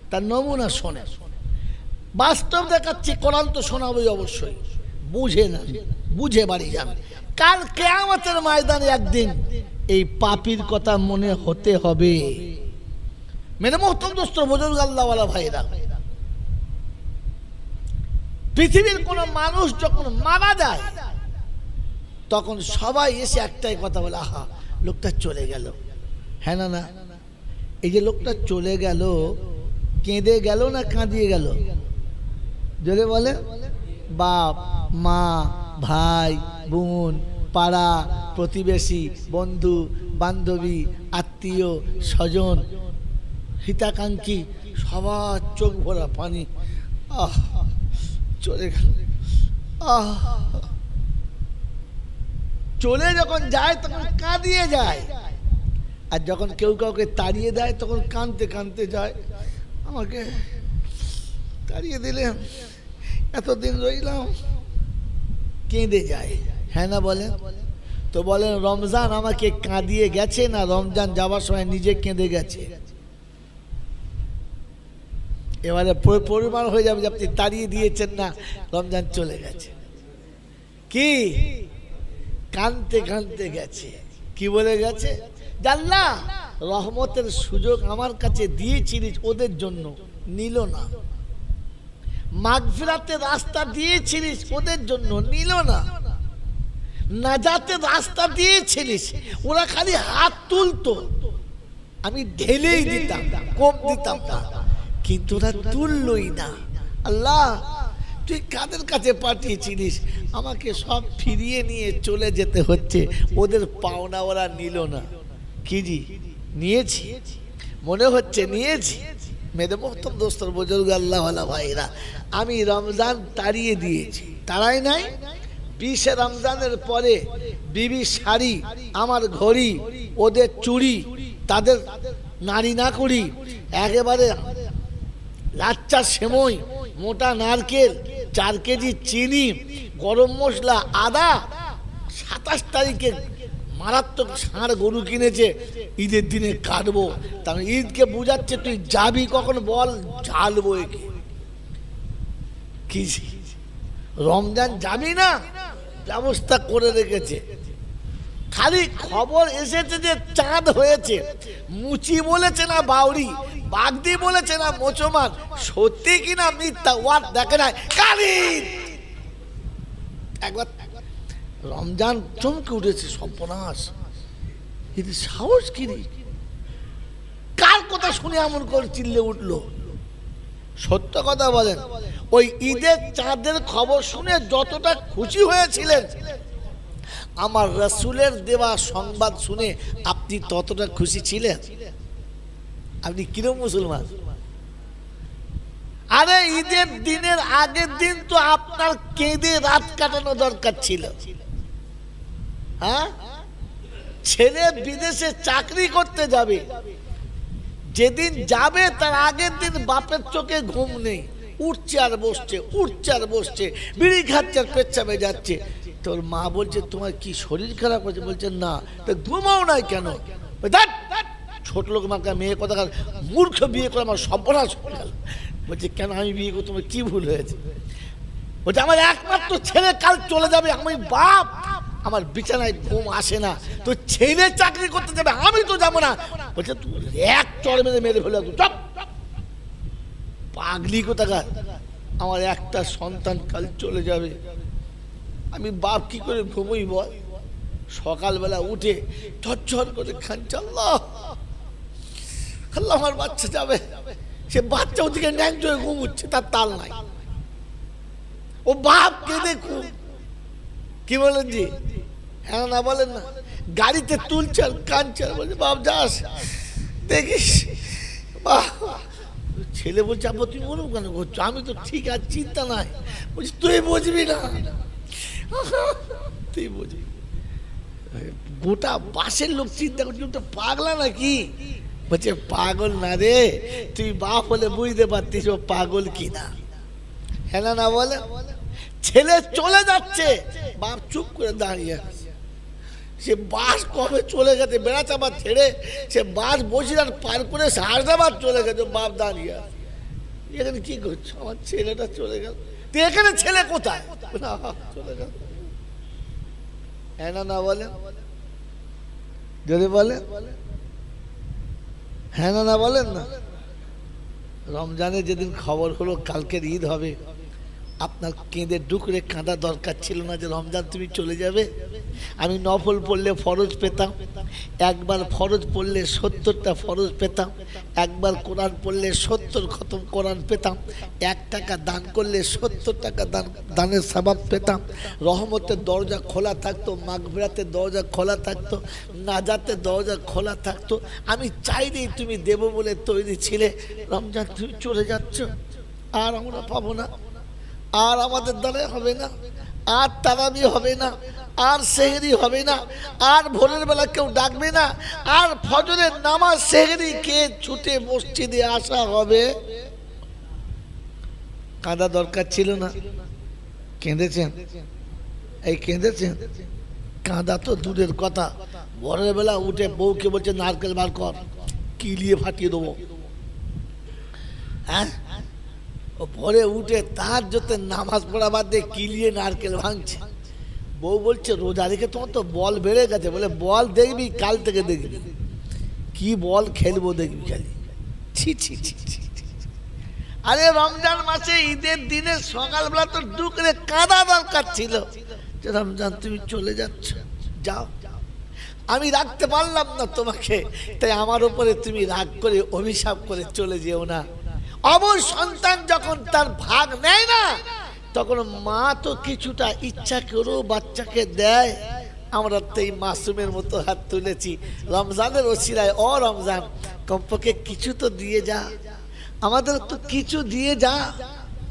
তার নমুনা শোনে। বাস্তব দেখাচ্ছি, কোরআন তো শোনাবই অবশ্যই। বুঝে না, বুঝে বাড়ি যান। কাল কিয়ামতের ময়দানে একদিন এই পাপীর কথা মনে হতে হবে। মেরে মোহতরম দোস্ত বুজুর্গ, আল্লাহওয়ালা ভাইরা, পৃথিবীর কোন মানুষ যখন মারা যায় তখন সবাই এসে একটাই কথা বলে, আহা লোকটা চলে গেল। হ্যাঁ না না? এই যে লোকটা চলে গেল, কেঁদে গেল না কাঁদিয়ে গেল? জোরে বলে। বাপ মা, ভাই বোন, পাড়া প্রতিবেশী, বন্ধু বান্ধবী, আত্মীয় স্বজন, হিতাকাঙ্ক্ষী, সবার চোখ ভরা পানি। আহ চলে গেল। আহ চলে যখন যায় তখন কাঁদিয়ে যায়, আর যখন কেউ কাউকে তাড়িয়ে দেয় তখন কাঁদতে কাঁদতে যায়, আমাকে তাড়িয়ে দিলেন, এতদিন রইলাম, কেঁদে যায়। হ্যাঁ না বলেন? তো বলেন রমজান আমাকে কাঁদিয়ে গেছে না রমজান যাওয়ার সময় নিজে কেঁদে গেছে? এবারে পরিমাণ হয়ে যাবে যে আপনি তাড়িয়ে দিয়েছেন না, রমজান চলে গেছে। কি কাঁদতে কাঁদতে গেছে? কি বলে গেছে? আল্লাহ রহমতের সুযোগ আমার কাছে দিয়েছিলিস, ওদের জন্য নিল না। মাগফিরাতের রাস্তা দিয়েছিলিস, ওদের জন্য নিল না। নাজাতের রাস্তা দিয়েছিলিস, ওরা খালি হাত তুলতো, আমি ঢেলেই দিতাম, কম দিতাম না, কিন্তু ওরা তুললই না। আল্লাহ তুই কাদের কাছে পাঠিয়েছিলিস, আমাকে সব ফিরিয়ে নিয়ে চলে যেতে হচ্ছে, ওদের পাওনা ওরা নিল না। কি জি নিয়েছি? মনে হচ্ছে নিয়েছি। মেরে মোহতরম দোস্তর বুজুর্গ, আল্লাহওয়ালা ভাইরা, আমি রমজান তাড়িয়ে দিয়েছি, তাড়াই নাই। 20 রমজানের পরে বিবি শাড়ি, আমার ঘড়ি, ওদের চুড়ি, তাদের নারী না করি, একেবারে লাচ্চা সেমই মোটা নারকেল, 4 কেজি চিনি, গরম মশলা, আদা। 27 তারিখে মারাত্মক ষাঁড় গরু কিনেছে, ঈদের দিনে কাটবো। তার ঈদকে বুঝাচ্ছে তুই যাবি কখন বল, ঝালবো একে। কি রমজান যাবি না, ব্যবস্থা করে রেখেছে। খালি খবর এসেছে যে চাঁদ হয়েছে, মুচি বলেছে না বাউরি, বাগদি বলেছে না মোচমান, সত্যি কিনা মিথ্যা ওয়াট দেখে নাই কালি। একবার রমজান চমকে উঠেছে, সর্বনাশ, এদের সাহস কি রে, কার কথা শুনে এমন করে চিল্লে উঠলো? সত্য কথা বলেন, ওই ঈদের চাঁদের খবর শুনে যতটা খুশি হয়েছিলেন, আমার রাসূলের দেওয়া সংবাদ শুনে আপনি ততটা খুশি ছিলেন? আপনি কিরকম মুসলমান? আরে ঈদের দিনের আগের দিন তো আপনার কেঁদে রাত কাটানো দরকার ছিল। হ্যাঁ, ছেলে বিদেশে চাকরি করতে যাবে, যেদিন যাবে তার আগের দিন বাপের চোখে ঘুম নেই, উঠছে আর বসছে, উঠছে আর বসছে, বিড়ি খাচ্ছে আর পেচ্ছাপে যাচ্ছে। তোর মা বলছে তোমার কি শরীর খারাপ হয়েছে? বলছে না। তো ঘুমাও নাই কেন? ছোট লোক মাকে মেয়ে কথা, মূর্খ বিয়ে করে আমার সর্বনাশ হয়ে গেল। বলছে কেন আমি বিয়ে করে তোমার কি ভুল হয়েছে? বলছে আমার একমাত্র ছেলে কাল চলে যাবে, আমি বাপ, আমার বিছানায় ঘুম আসে না, তো ছেলে চাকরি করতে যাবে, আমি তো যাবো না। বলছে তুই এক চড় মেরে মেরে ফেলে চপ, পাগলি কোথাকার, আমার একটা সন্তান কাল চলে যাবে, আমি বাপ কি করে ঘুমোই বল? সকালবেলা উঠে ঝরঝর করে খানছে, আল্লাহ আল্লাহ আমার বাচ্চা যাবে। সে বাচ্চা ওদিকে ন্যাংট হয়ে ঘুমুচ্ছে, তার তাল নাই। ও বাপ কেঁদে ঘুম। কি বলেন জি? হ্যাঁ না বলেন না? গাড়িতে তুলছে আর কাঁদছে আর বলছে বাপ যাস দেখিস। ছেলে বলছে আব্বা তুমি মনে কেন করছো? আমি তো ঠিক আছে, চিন্তা নাই। বলছি তুই বুঝবি না, তুই বুঝবি। গোটা বাসের লোক চিন্তা করছি ওটা পাগলা নাকি? বলছে পাগল না রে, তুই বাপ হলে বুঝতে পারতিস ও পাগল কিনা। হ্যাঁ না বলে? ছেলে চলে যাচ্ছে, বাপ চুপ করে দাঁড়িয়ে। সে বাস কবে চলে গেছে, বেড়া চাপা ছেড়ে সে বাস বসিরহাট পার করে হায়দ্রাবাদ চলে গেছে, বাপ দাঁড়িয়ে। এখানে কি করছো? আমার ছেলেটা চলে গেল। তুই এখানে ছেলে কোথায়? চলে গেল। হ্যাঁ না বলে? যদি বলে হ্যাঁ না বলেন না? রমজানের যেদিন খবর হলো কালকের ঈদ হবে, আপনার কেঁদে ডুকরে কাঁদা দরকার ছিল না যে রমজান তুমি চলে যাবে? আমি নফল পড়লে ফরজ পেতাম, একবার ফরজ পড়লে 70টা ফরজ পেতাম, একবার কোরআন পড়লে 70 খতম কোরআন পেতাম, 1 টাকা দান করলে 70 টাকা দানের সওয়াব পেতাম, রহমতের দরজা খোলা থাকতো, মাগফিরাতের দরজা খোলা থাকতো, নাজাতের দরজা খোলা থাকতো। আমি চাইলেই তুমি দেবো বলে তৈরি ছিলে। রমজান তুমি চলে যাচ্ছ, আর আমরা পাবো না, আর আমাদের দ্বারা হবে না, আর তারাবি হবে না, আর সেহরি হবে না, আর ভোরের বেলা কেউ ডাকবে না, আর ফজরের নামাজ সেহরি কে ছুটে মসজিদে আসা হবে। কাঁদা দরকার ছিল না? কেঁদেছেন? এই কেঁদেছেন? কাঁদা তো দূরের কথা, ভোরের বেলা উঠে বউকে বলছে নারকেল বার কর, কিলিয়ে ফাটিয়ে দেবো। হ্যাঁ, ভোরে উঠে তার যতে নামাজ পড়া বাদ দিয়ে কিলিয়ে নারকেল ভাঙছে। বউ বলছে রোজা রেখে তোমার তো বল বেড়ে গেছে। বলে বল দেখবি, কাল থেকে দেখবি কি বল খেলবো, দেখবি খালি। ছি ছি ছি ছি। আরে রমজান মাসে ঈদের দিনে সকালবেলা তো ডুকরে কাঁদা দরকার ছিল যে রমজান তুমি চলে যাচ্ছ, যাও। আমি রাখতে পারলাম না তোমাকে, তাই আমার উপরে তুমি রাগ করে অভিশাপ করে চলে যেও না। অবশ সন্তান যখন তার ভাগ নেয় না, তখন মা তো কিছুটা ইচ্ছা করেও বাচ্চাকে দেয়। আমরা তো এই মাসুমের মতো হাত তুলেছি রমজানের ওসিলায়। ও রমজান, কমপক্ষে কিছু তো দিয়ে যা, আমাদের তো কিছু দিয়ে যা।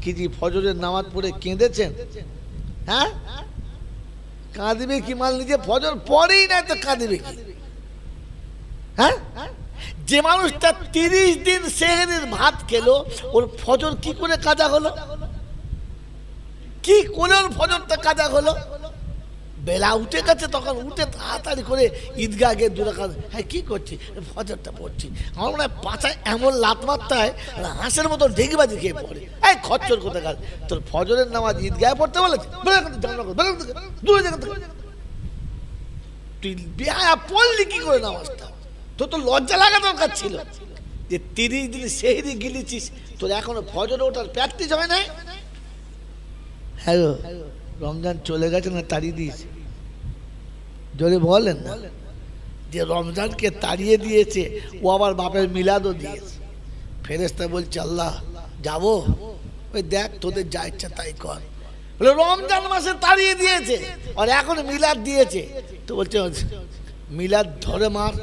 কি জি ফজরের নামাজ পড়ে কেঁদেছেন? হ্যাঁ, কাঁদবে কি? মাল নিজে ফজর পড়েই নাই তো কাঁদবে কি? হ্যাঁ, যে মানুষটা 30 দিন সেহরির ভাত খেলো, ওর ফজর কি করে কাজা হলো? কি করে ওর ফজরটা কাজা হলো? বেলা উঠে গেছে, তখন উঠে তাড়াতাড়ি করে ঈদগাহ গিয়ে 2 রাকাত, হ্যাঁ কি করছি, ফজরটা পড়ছি। আমার মনে হয় পাছায় এমন লাত মারতে হয়, হাঁসের মতো ঢেকিবাজি খেয়ে পড়ে। এই খচ্চর কোথায় কাজ, তোর ফজরের নামাজ ঈদগাহে পড়তে বলেছে? দূরে জায়গা থেকে তুই বেহায়া পড়লি কি করে নামাজটা? তোর তো লজ্জা লাগা দরকার ছিল যে 30 দিন সেহরি গিলেছিস, তোর এখনো ফজরে ওঠার প্র্যাকটিস হয় নাই। হ্যাঁ, রমজান চলে গেছে না তাড়িয়ে দিয়েছে? জোরে বলেন না। যে রমজানকে তাড়িয়ে দিয়েছে, ও আবার বাপের মিলাদও দিয়েছে। ফেরেশতা বলছে আল্লাহ যাবো? ওই দেখ তোদের যা ইচ্ছা তাই কর। বলে রমজান মাসে তাড়িয়ে দিয়েছে আর এখন মিলাদ দিয়েছে, তো বলছে মিলাদ ধরে মার,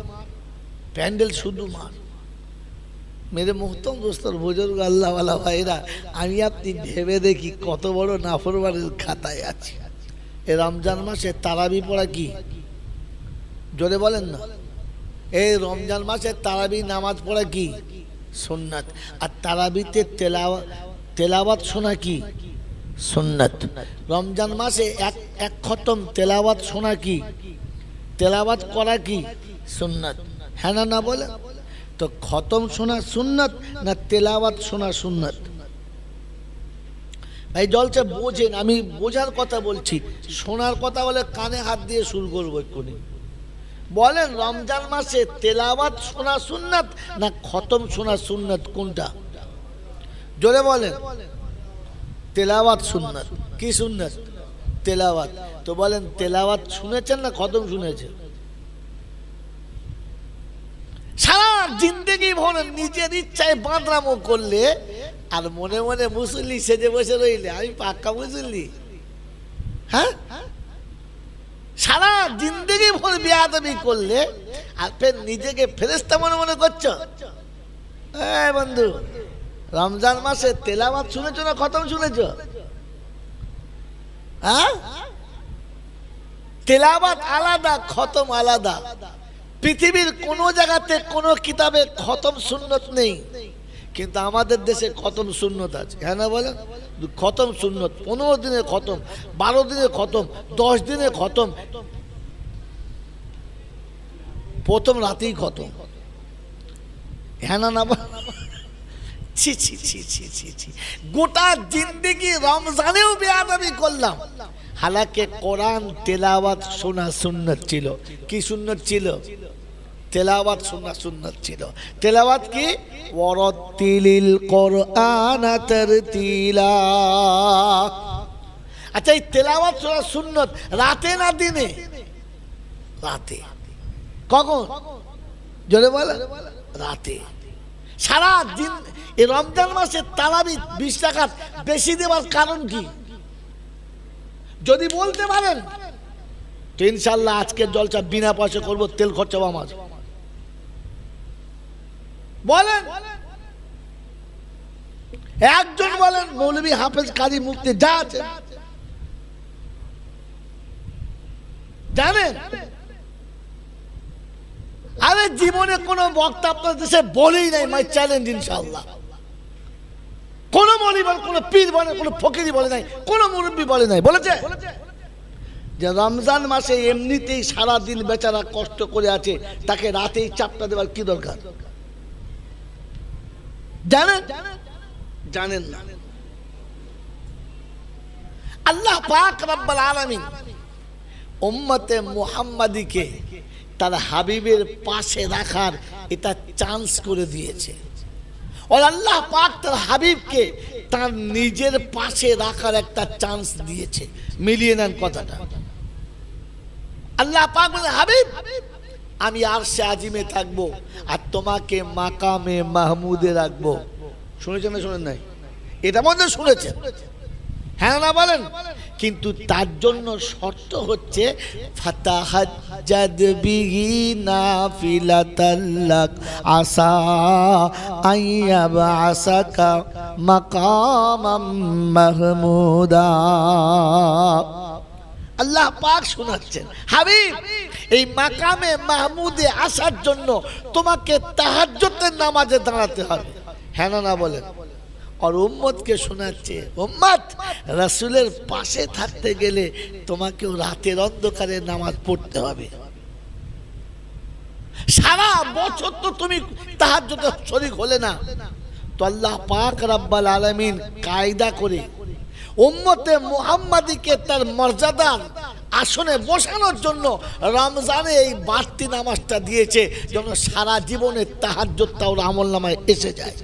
প্যান্ডেল শুধু মার। মেরে মোহতম দোস্তর বুজুর্গ আল্লাহওয়ালা ভাইরা, আমি আপনি ভেবে দেখি কত বড় নাফরমানের খাতায় আছে। এই রমজান মাসে তারাবি পড়া কি? জোরে বলেন না। এই রমজান মাসে তারাবি নামাজ পড়া কি? সুন্নাত। আর তারাবিতে তেলাওয়াত শোনা কি? সুন্নাত। রমজান মাসে এক খতম তেলাওয়াত শোনা কি? তেলাওয়াত করা কি? সুন্নাত। হ্যাঁ না না বলে? তো খতম শোনা সুন্নাত না তেলাওয়াত শোনা সুন্নাত? ভাই জলসা বোঝেন, আমি বোঝার কথা বলছি, শোনার কথা বলে কানে হাত দিয়ে শুরু করবো এক্ষুনি। বলেন রমজান মাসে তেলাওয়াত শোনা সুন্নাত না খতম শোনা সুন্নাত, কোনটা? জোরে বলেন। তেলাওয়াত সুন্নাত। কি সুন্নাত? তেলাওয়াত। তো বলেন তেলাওয়াত শুনেছেন না খতম শুনেছেন? সারা জিন্দেগি ভর নিজের ইচ্ছায় বাঁদরামো করলে আর মনে মনে মুসল্লি সেজে বসে রইলে, আমি পাক্কা মুসল্লি। হ্যাঁ, সারা জিন্দেগি ভর বেয়াদবি করলে আর ফের নিজেকে ফেরেশতা মনে মনে করছো? বন্ধু, রমজান মাসে তেলাওয়াত শুনেছো না খতম শুনেছো? হ্যাঁ, তেলাওয়াত আলাদা, খতম আলাদা। পৃথিবীর কোন জায়গাতে কোন কিতাবে খতম সুন্নত নেই, কিন্তু আমাদের দেশে খতম সুন্নত আছে। হ্যাঁ না বলেন? খতম সুন্নত 15 দিনে খতম, 12 দিনে খতম, 10 দিনে খতম, প্রথম রাতেই খতম। হ্যাঁ না না? ছি ছি ছি ছি ছি ছি, গোটা জিন্দেগি রমজানেও বেয়াদবি করলাম। হালাকে কোরআন তেলাওয়াত শোনা সুন্নত ছিল। কি সুন্নত ছিল? তেলাওয়াত শোনা সুন্নত ছিল। তেলাওয়াত কি? ওয়ারাতিলিল কোরআন তারতিলা। আচ্ছা, এই তেলাওয়াত শোনা সুন্নত রাতে না দিনে? রাতে। কখন? জোরে বলে। রাতে। সারা দিন এই রমজান মাসে তারাবি 20 রাকাত বেশি দেওয়ার কারণ কি? যদি বলতে পারেন তো ইনশাআল্লাহ আজকের জলসা বিনা পয়সা করবো, তেল খরচা আমার। বলেন একজন, বলেন মৌলভী হাফেজ কাজী মুফতি যা আছে জানেন? আরে জীবনে কোন বক্তা আপনার দেশে বলেই নাই মাই চ্যালেঞ্জ ইনশাআল্লাহ। কোন মৌলভী বলে, কোন পীর বলে, কোন ফকিরি বলে নাই, কোন মুরব্বী বলে নাই। বলেছে যে রমজান মাসে এমনিতেই সারা দিন বেচারা কষ্ট করে আছে, তাকে রাতেই চাপটা দেওয়ার কি দরকার? জানেন? জানেন না। আল্লাহ পাক রব্বুল আলামিন উম্মতে মুহাম্মাদীকে তার হাবিবের পাশে রাখার এটা চান্স করে দিয়েছে। আর আল্লাহ পাক তার হাবিবকে তার নিজের পাশে রাখার একটা চান্স দিয়েছে। মিলিয়ে নেন কথাটা। আল্লাহ পাক বলে, হাবিব আমি আরশে আজিমে থাকবো আর তোমাকে মাকামে মাহমুদে রাখবো। শুনেছেন না শুনেন নাই? এটা মধ্যে শুনেছেন? হ্যাঁ না বলেন? কিন্তু তার জন্য শর্ত হচ্ছে ফাতাহাজ্জাদ বিহি নাফিলাতাল লাক আসা আইয়াবআসাকা মাকামাম মাহমুদা। আল্লাহ পাক শোনাচ্ছেন, হাবিব এই মাকামে মাহমুদে আসার জন্য তোমাকে তাহাজ্জুদের নামাজে দাঁড়াতে হবে। হ্যাঁ না বলেন? আর উম্মতকে শোনাচ্ছে, উম্মত রাসূলের পাশে থাকতে গেলে তোমাকেও রাতের অন্ধকারে নামাজ পড়তে হবে। সারা বছর তো তুমি তাহাজ্জুদের শরীক হলে না, তো আল্লাহ পাক রব্বুল আলামিন কায়দা করে উম্মতে মুহাম্মাদীকে তার মর্যাদার আসনে বসানোর জন্য রমজানে এই বাড়তি নামাজটা দিয়েছে, যেন সারা জীবনের তাহাজ্জুদটা ওর আমলনামায় এসে যায়।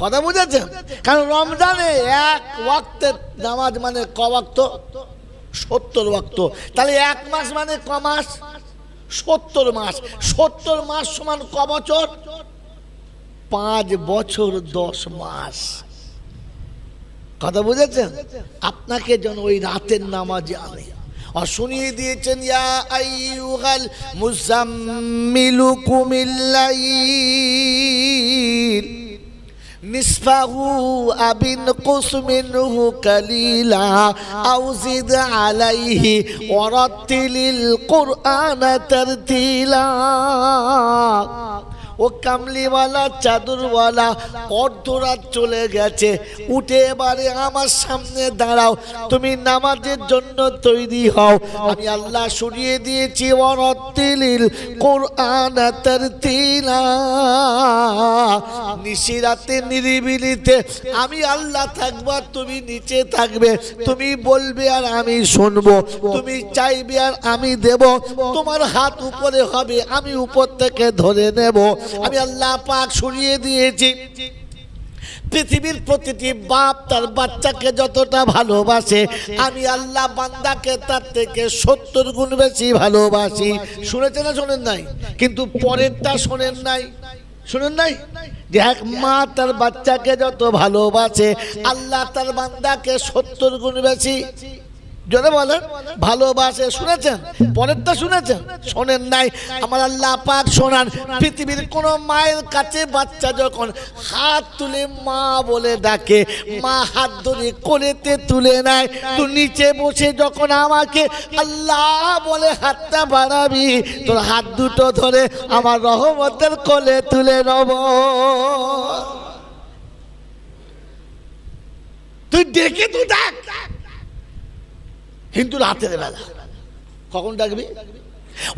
কথা বুঝেছেন? কারণ রমজানে এক ওয়াক্তের নামাজ মানে ক ওয়াক্ত? 70 ওয়াক্ত। তাহলে এক মাস মানে ক মাস? 70 মাস। 70 মাস সমান ক বছর? 5 বছর 10 মাস। কথা বুঝেছেন? আপনাকে যেন ওই রাতের নামাজে আনে। আর শুনিয়ে দিয়েছেন, ইয়া আইয়ুহাল মুজাম্মিলু কুমিল লাইল নিসফাহু আবিন কুসমিনহু কালিলা আও জিদ আলাইহি ওয়ারাতিলিল কুরআনা তারতিলা। ও কামলিওয়ালা চাদরওয়ালা, অর্ধরাত চলে গেছে, উঠে এবারে আমার সামনে দাঁড়াও, তুমি নামাজের জন্য তৈরি হও। আমি আল্লাহ শুনিয়ে দিয়েছি, ওয়ারাতিলিল কুরআনা তারতিলা। নিশিরাতে নিরিবিলিতে আমি আল্লাহ থাকবো, তুমি নিচে থাকবে, তুমি বলবে আর আমি শুনবো, তুমি চাইবে আর আমি দেব, তোমার হাত উপরে হবে, আমি উপর থেকে ধরে নেব। আমি আল্লাহ পাক শুনিয়ে দিয়েছি, পৃথিবীর প্রতিটি বাপ তার বাচ্চাকে যতটা ভালোবাসে, আমি আল্লাহ বান্দাকে তার থেকে 70 গুণ বেশি ভালোবাসি। শুনেছেন না শোনেন নাই? কিন্তু পরেরটা শোনেন নাই, শুনেন নাই যে এক মা তার বাচ্চাকে যত ভালোবাসে, আল্লাহ তার বান্দাকে 70 গুণ বেশি জোরে বলেন ভালোবাসে। শুনেছেন? পরেরটা শুনেছেন? শোনেন নাই? আমার আল্লাহ পাক শোনান, পৃথিবীর কোন মায়ের কাছে বাচ্চা যখন হাত তুলে মা বলে ডাকে, মা হাত ধরে কোলেতে তুলে নেয়, তুই নিচে বসে যখন আমাকে আল্লাহ বলে হাতটা বাড়াবি, তোর হাত দুটো ধরে আমার রহমতের কোলে তুলে নেব। তুই ডেকে তুই ডাক, কিন্তু রাতের বেলা কখন ডাকবি?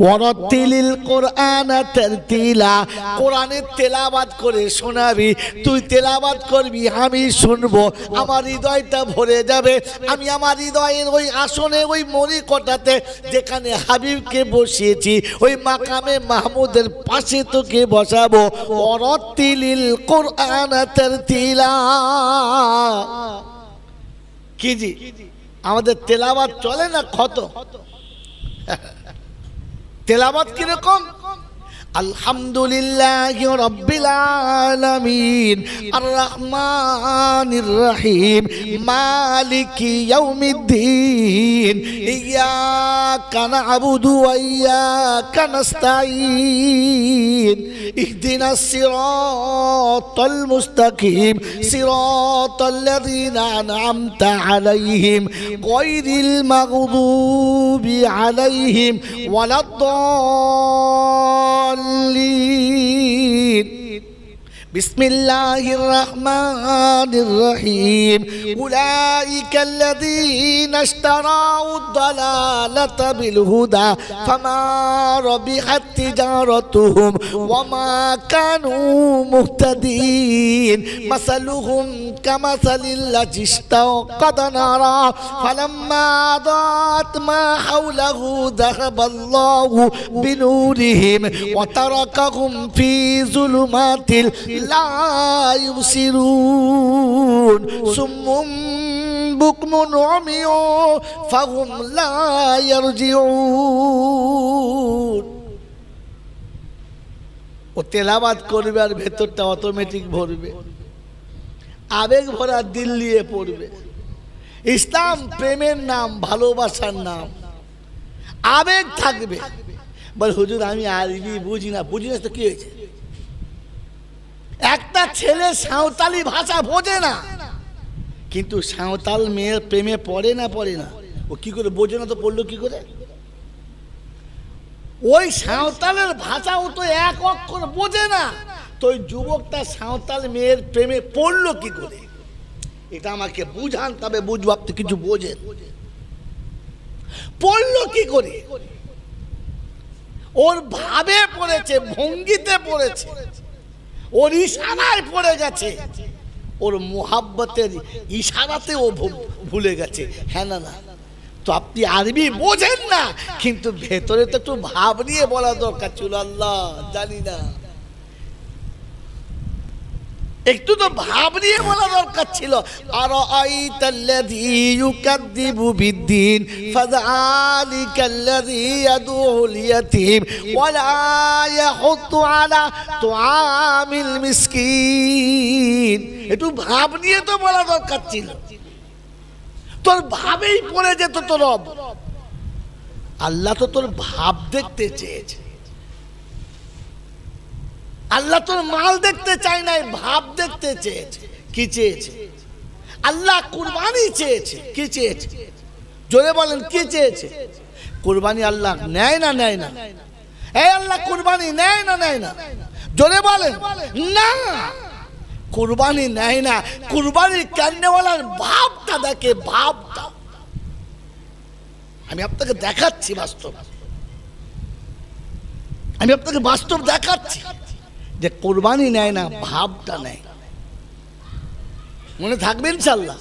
ওয়ারাতিলিল কুরআনা তারতিলা, কোরআনের তেলাওয়াত করে শোনাবি, তুই তেলাওয়াত করবি, আমি শুনবো, আমার হৃদয়টা ভরে যাবে। আমি আমার হৃদয়ের ওই আসনে, ওই মরিকটাতে যেখানে হাবিবকে বসিয়েছি, ওই মাকামে মাহমুদের পাশে তোকে বসাবো। ওয়ারাতিলিল কুরআনা তারতিলা। কি জি আমাদের তেলাওয়াত চলে না ক্ষত? তেলাওয়াত কিরকম? আলহামদুলিল্লাহি রাব্বিল আলামিন আর রহমানির রহিম মালিকি ইয়াউমিদ্দিন ইয়াকা না'বুদু ওয়া ইয়াকা নাস্তাঈন ইহদিনাস সিরাতাল মুস্তাকিম সিরাতাল্লাযীনা আন'আমতা আলাইহিম গায়রিল মাগদুবি আলাইহিম ওয়ালাদ-দাল্লিন। বিসমিল্লাহির রহমানির রহিম উলাইকা আল্লাযীনা ইশতারাউদ দালালাতা বিল হুদা ফামা রাবিহাত তিজারাতুহুম ওয়া মা কানু মুহতাদিন মাসালুহুম কামাসালিল লাযী ইশতাওকাদা নারা ফালাম্মা আদাত মা হাওলাহু যাহাবাল্লাহু বিনুরিহিম ওয়া তারাকাহুম ফি যুলুমাতিল লা ইউবসিরুন সুম্মুম বুকমুন উমিয়ুন ফাহুম লা ইয়ারজিউন। ও তেলাওয়াত করবে আর ভেতরটা অটোমেটিক ভরবে, আবেগ ভরা দিল নিয়ে পড়বে। ইসলাম প্রেমের নাম, ভালোবাসার নাম, আবেগ থাকবে। বল হুজুর আমি আরবি বুঝি না। বুঝি না তো কি হয়েছে? একটা ছেলে সাঁওতালি ভাষা বোঝে না, কিন্তু সাঁওতাল মেয়ের প্রেমে পড়ে না? পড়ে না? ও কি করে বোঝে না তো, পড়লো কি করে? ওই সাঁওতালের ভাষা ও তো এক অক্ষর বোঝে না, তো ওই যুবকটা সাঁওতাল মেয়ের প্রেমে পড়লো কি করে? এটা আমাকে বুঝান, তবে বুঝবো আপনি কিছু বোঝেন। পড়লো কি করে? ওর ভাবে পড়েছে, ভঙ্গিতে পড়েছে, ওর ইশারায় পড়ে গেছে, ওর মোহাব্বতের ইশারাতে ও ভুলে গেছে। হ্যাঁ না না? তো আপনি আরবি বোঝেন না, কিন্তু ভেতরে তো একটু ভাব নিয়ে বলা দরকার ছিল। আল্লাহ জানি না, একটু তো ভাব নিয়ে বলা দরকার ছিল। আর আইতাল্লাযী ইউকাযযিবু বিদ্দীন ফাযালিকাল্লাযী ইয়াদুল ইয়াতীম ওয়া লা ইয়াহুদ্দু আলা তুআমিল মিসকিন। একটু ভাব নিয়ে তো বলা দরকার ছিল। তোর ভাবেই পড়ে যেত তোর রব। আল্লাহ তো তোর ভাব দেখতে চেয়েছে। আল্লাহ তোর মাল দেখতে চায় নাই, ভাব দেখতে চেয়েছে। কি চেয়েছে? আল্লাহ কুরবানি চেয়েছে। কি চেয়েছে? জোরে বলেন, কি চেয়েছে? কুরবানি আল্লাহ নেয় না নেয় না? এই আল্লাহ কুরবানি নেয় না নেয় না? জোরে বলেন না, কুরবানি নেয় না। কুরবানি করনেওয়ালার ভাবটা দেখে, ভাবটা। আমি আপনাকে দেখাচ্ছি বাস্তব, আমি আপনাকে বাস্তব দেখাচ্ছি যে কুরবানি নেয় না, ভাবটা নেয়। মনে থাকবে ইনশাআল্লাহ,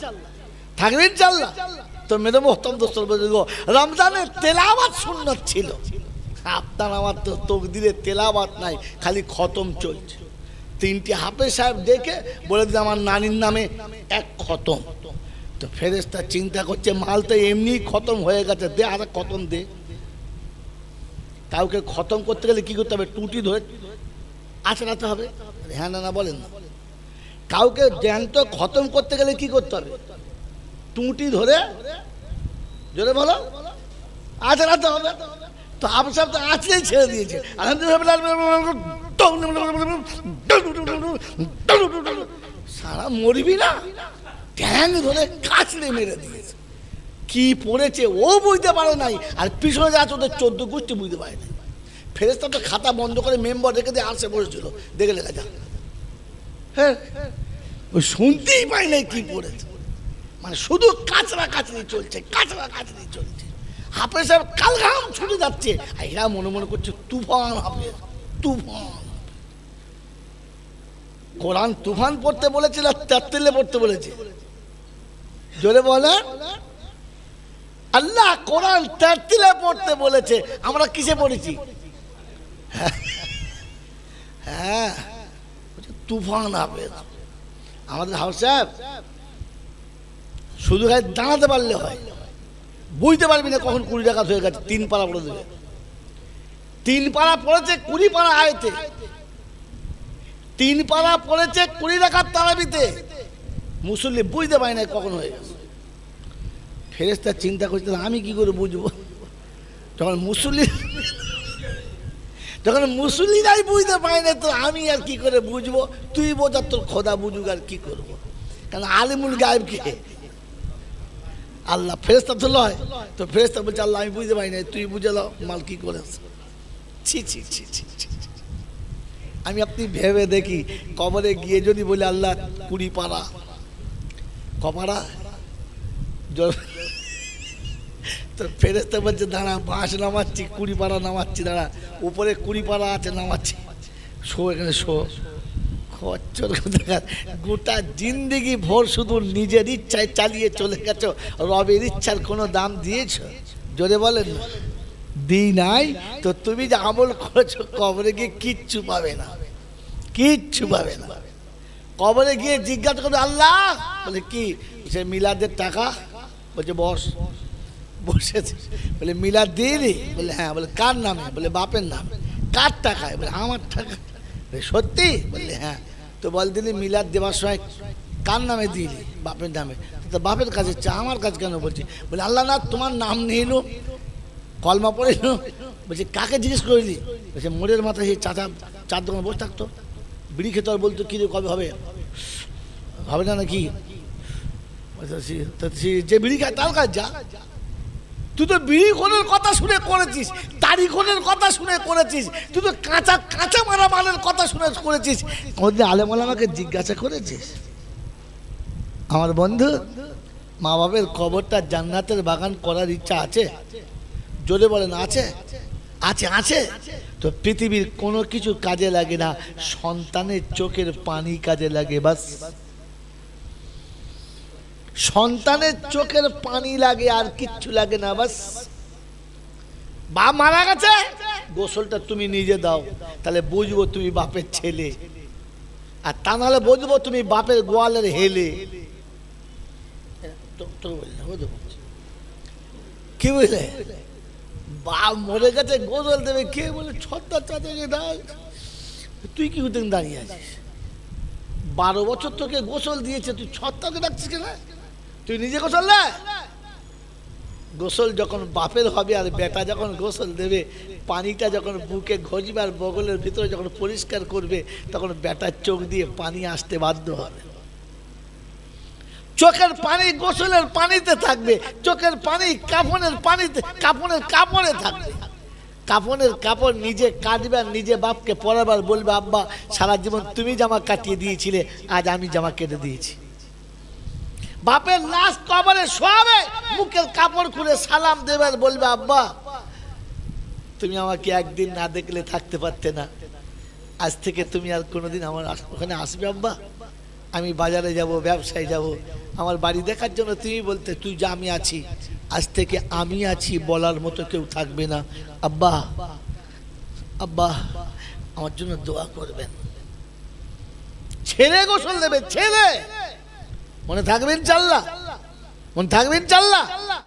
থাকবে ইনশাআল্লাহ। তো মেরে মোহতরম দোস্ত বুজুর্গ, রমজানের তেলাওয়াত সুন্নাত ছিল। আপনার আমার তো তকদিরে তেলাওয়াত নাই, খালি খতম চলছে। 3টি হাফেজ সাহেব দেখে বলে দিল আমার নানির নামে 1 খতম। তো ফেরেশতা চিন্তা করছে মাল তো এমনি খতম হয়ে গেছে, দে আর খতম দে। কাউকে খতম করতে গেলে কি করতে হবে? টুটি ধরে আঁচড়াতে হবে। হ্যাঁ না না বলেন না? কাউকে জ্যান্ত খতম করতে গেলে কি করতে হবে? টুটি ধরে, জোরে বলো, আঁচড়াতে হবে। তো আপনি সব তো আঁচড়েই ছেড়ে দিয়েছে। সারা মরবি না, ট্যাং ধরে কাছড়ে মেরে দিয়েছে। কি পড়েছে ও বুঝতে পারে নাই, আর পিছনে যাচ্ছে ওদের 14 গোষ্ঠী বুঝতে পারে নাই। ফেরেশতা তো খাতা বন্ধ করে মেম্বার রেখে দিয়ে আসে বসেছিল, দেখে লেখা যা। হ্যাঁ, ওই শুনতেই পাই নাই কি পড়েছে। মানে শুধু কাঁচরা কাচড়ি চলছে, কাঁচরা কাচড়ি চলছে। হাফেজ সাহেব কালঘাম ছুটে যাচ্ছে, এরা মনে মনে করছে তুফান হবে, তুফান। কোরআন তুফান পড়তে বলেছিল, তেলে পড়তে বলেছে? জোরে বলে, আল্লাহ কোরআন তেলে পড়তে বলেছে, আমরা কিসে পড়েছি? হ্যাঁ, তুফান হবে। আমাদের হাউস সাহেব শুধু গায়ে দাঁড়াতে পারলে হয়, বুঝতে পারবি না কখন 20 টাকা হয়ে গেছে। 3 পারা পড়ে দেবে। 3 পারা পড়েছে 20 পারা আয়তে, 3 পারা পড়েছে 20 টাকার তারাবিতে। মুসল্লি বুঝতে পারি না কখন হয়ে গেছে। ফেরেশতা চিন্তা করছিল আমি কি করে বুঝবো? যখন মুসল্লিরাই বুঝতে পারে না, তো আমি আর কি করে বুঝবো? তুই বোঝা, তোর খোদা বুঝুক, আর কি করবো? কারণ আলিমুল গায়েব কে? আল্লাহ। ফেরেশতা তো লয়, তো ফেরেশতা বলছে আল্লাহ আমি বুঝতে পারি না, তুই বুঝে দাও মাল কি করে। ছি ছি ছি ছি ছি। আমি আপনি ভেবে দেখি, কবরে গিয়ে যদি বলে আল্লাহ 20 পারা, কপারা, তো ফেরেশতা বলছে দাঁড়া, বাঁশ নামাচ্ছি, 20 পারা নামাচ্ছি, দাঁড়া, উপরে 20 পারা আছে, নামাচ্ছি, শো এখানে শো। খচ্চর দেখা, গোটা জিন্দেগি ভোর শুধু নিজের ইচ্ছায় চালিয়ে চলে গেছো, রবের ইচ্ছার কোনো দাম দিয়েছ? জোরে বলেন না, দিই নাই। তো তুমি যে আমল করেছো, কবরে গিয়ে কিচ্ছু পাবে না, কিচ্ছু পাবে না। কবরে গিয়ে জিজ্ঞাসা করবে আল্লাহ, বলে কি? সে মিলাদের টাকা, বলছে বস, বসেছে। বলে মিলাদ দিইনি? বলে হ্যাঁ। বলে কার নামে? বলে বাপের নামে। কার টাকায়? বলে আমার টাকা। সত্যি? বললে হ্যাঁ। তো বল দিলি মিলাদ দেওয়ার সময় কার নামে দিলি? বাপের নামে। তো বাপের কাছে চা, আমার কাছে কেন? বলছি বলে আল্লাহ না, তোমার নাম নিল, কলমা পড়িল। বলছে কাকে জিজ্ঞেস করলি? বলছে মোড়ের মাথায় সেই চাচা, চার দোকানে বসে থাকতো, বিড়ি খেতে। আর বলতো কী রে, কবে হবে? হবে না নাকি? যে বিড়ি খায় তার কাছে যা, তুই তো বিড়িখোরের কথা শুনে করেছিস, দাড়িখোরের কথা শুনে করেছিস, তুই তো কাঁচা কাঁচা মারা মালের কথা শুনে করেছিস। আমাদের আলেমাল আমাকে জিজ্ঞাসা করেছিস? আমার বন্ধু, মা বাপের কবরটা জান্নাতের বাগান করার ইচ্ছা আছে? জোরে বলেন আছে? আছে আছে। তো পৃথিবীর কোনো কিছু কাজে লাগে না, সন্তানের চোখের পানি কাজে লাগে। বাস, সন্তানের চোখের পানি লাগে, আর কিচ্ছু লাগে না। বাস, বাপ মারা গেছে, গোসলটা তুমি নিজে দাও, তাহলে বুঝবো তুমি বাপের ছেলে, আর তা নাহলে বুঝবো তুমি বাপের গোয়ালের হেলে। কি বুঝলে? বাপ মরে গেছে, গোসল দেবে, কে বলে ছত্তা চাচাকে ডাক। তুই কি উঠে দাঁড়িয়ে আছিস? 12 বছর তোকে গোসল দিয়েছে, তুই ছত্তাকে ডাকছিস কেন? তুই নিজে গোসল না? গোসল যখন বাপের হবে আর বেটা যখন গোসল দেবে, পানিটা যখন বুকে ঘষবে আর বগলের ভিতরে যখন পরিষ্কার করবে, তখন বেটার চোখ দিয়ে পানি আসতে বাধ্য হবে। চোখের পানি গোসলের পানিতে থাকবে, চোখের পানি কাফনের পানিতে, কাফনের কাপড়ে থাকবে। কাফনের কাপড় নিজে কাটবে আর নিজে বাপকে পরাবার বলবে, আব্বা সারা জীবন তুমি জামা কাটিয়ে দিয়েছিলে, আজ আমি জামা কেটে দিয়েছি। বাপের লাশ কবরে শোয়াবে, মুখের কাপড় খুলে সালাম দেবে আর বলবে, আব্বা তুমি আমাকে একদিন না দেখলে থাকতে পারতে না, আজ থেকে তুমি আর কোনোদিন আমার ওখানে আসবে আব্বা। আমি বাজারে যাব, ব্যবসায় যাব, আমার বাড়ি দেখার জন্য তুমি বলতে তুই যা, আমি আছি। আজ থেকে আমি আছি বলার মতো কেউ থাকবে না। আব্বা আব্বা আমার জন্য দোয়া করবেন। ছেলে গোসল দেবে, ছেলে। মনে থাকবেন ইনশাআল্লাহ, মনে থাকবেন ইনশাআল্লাহ।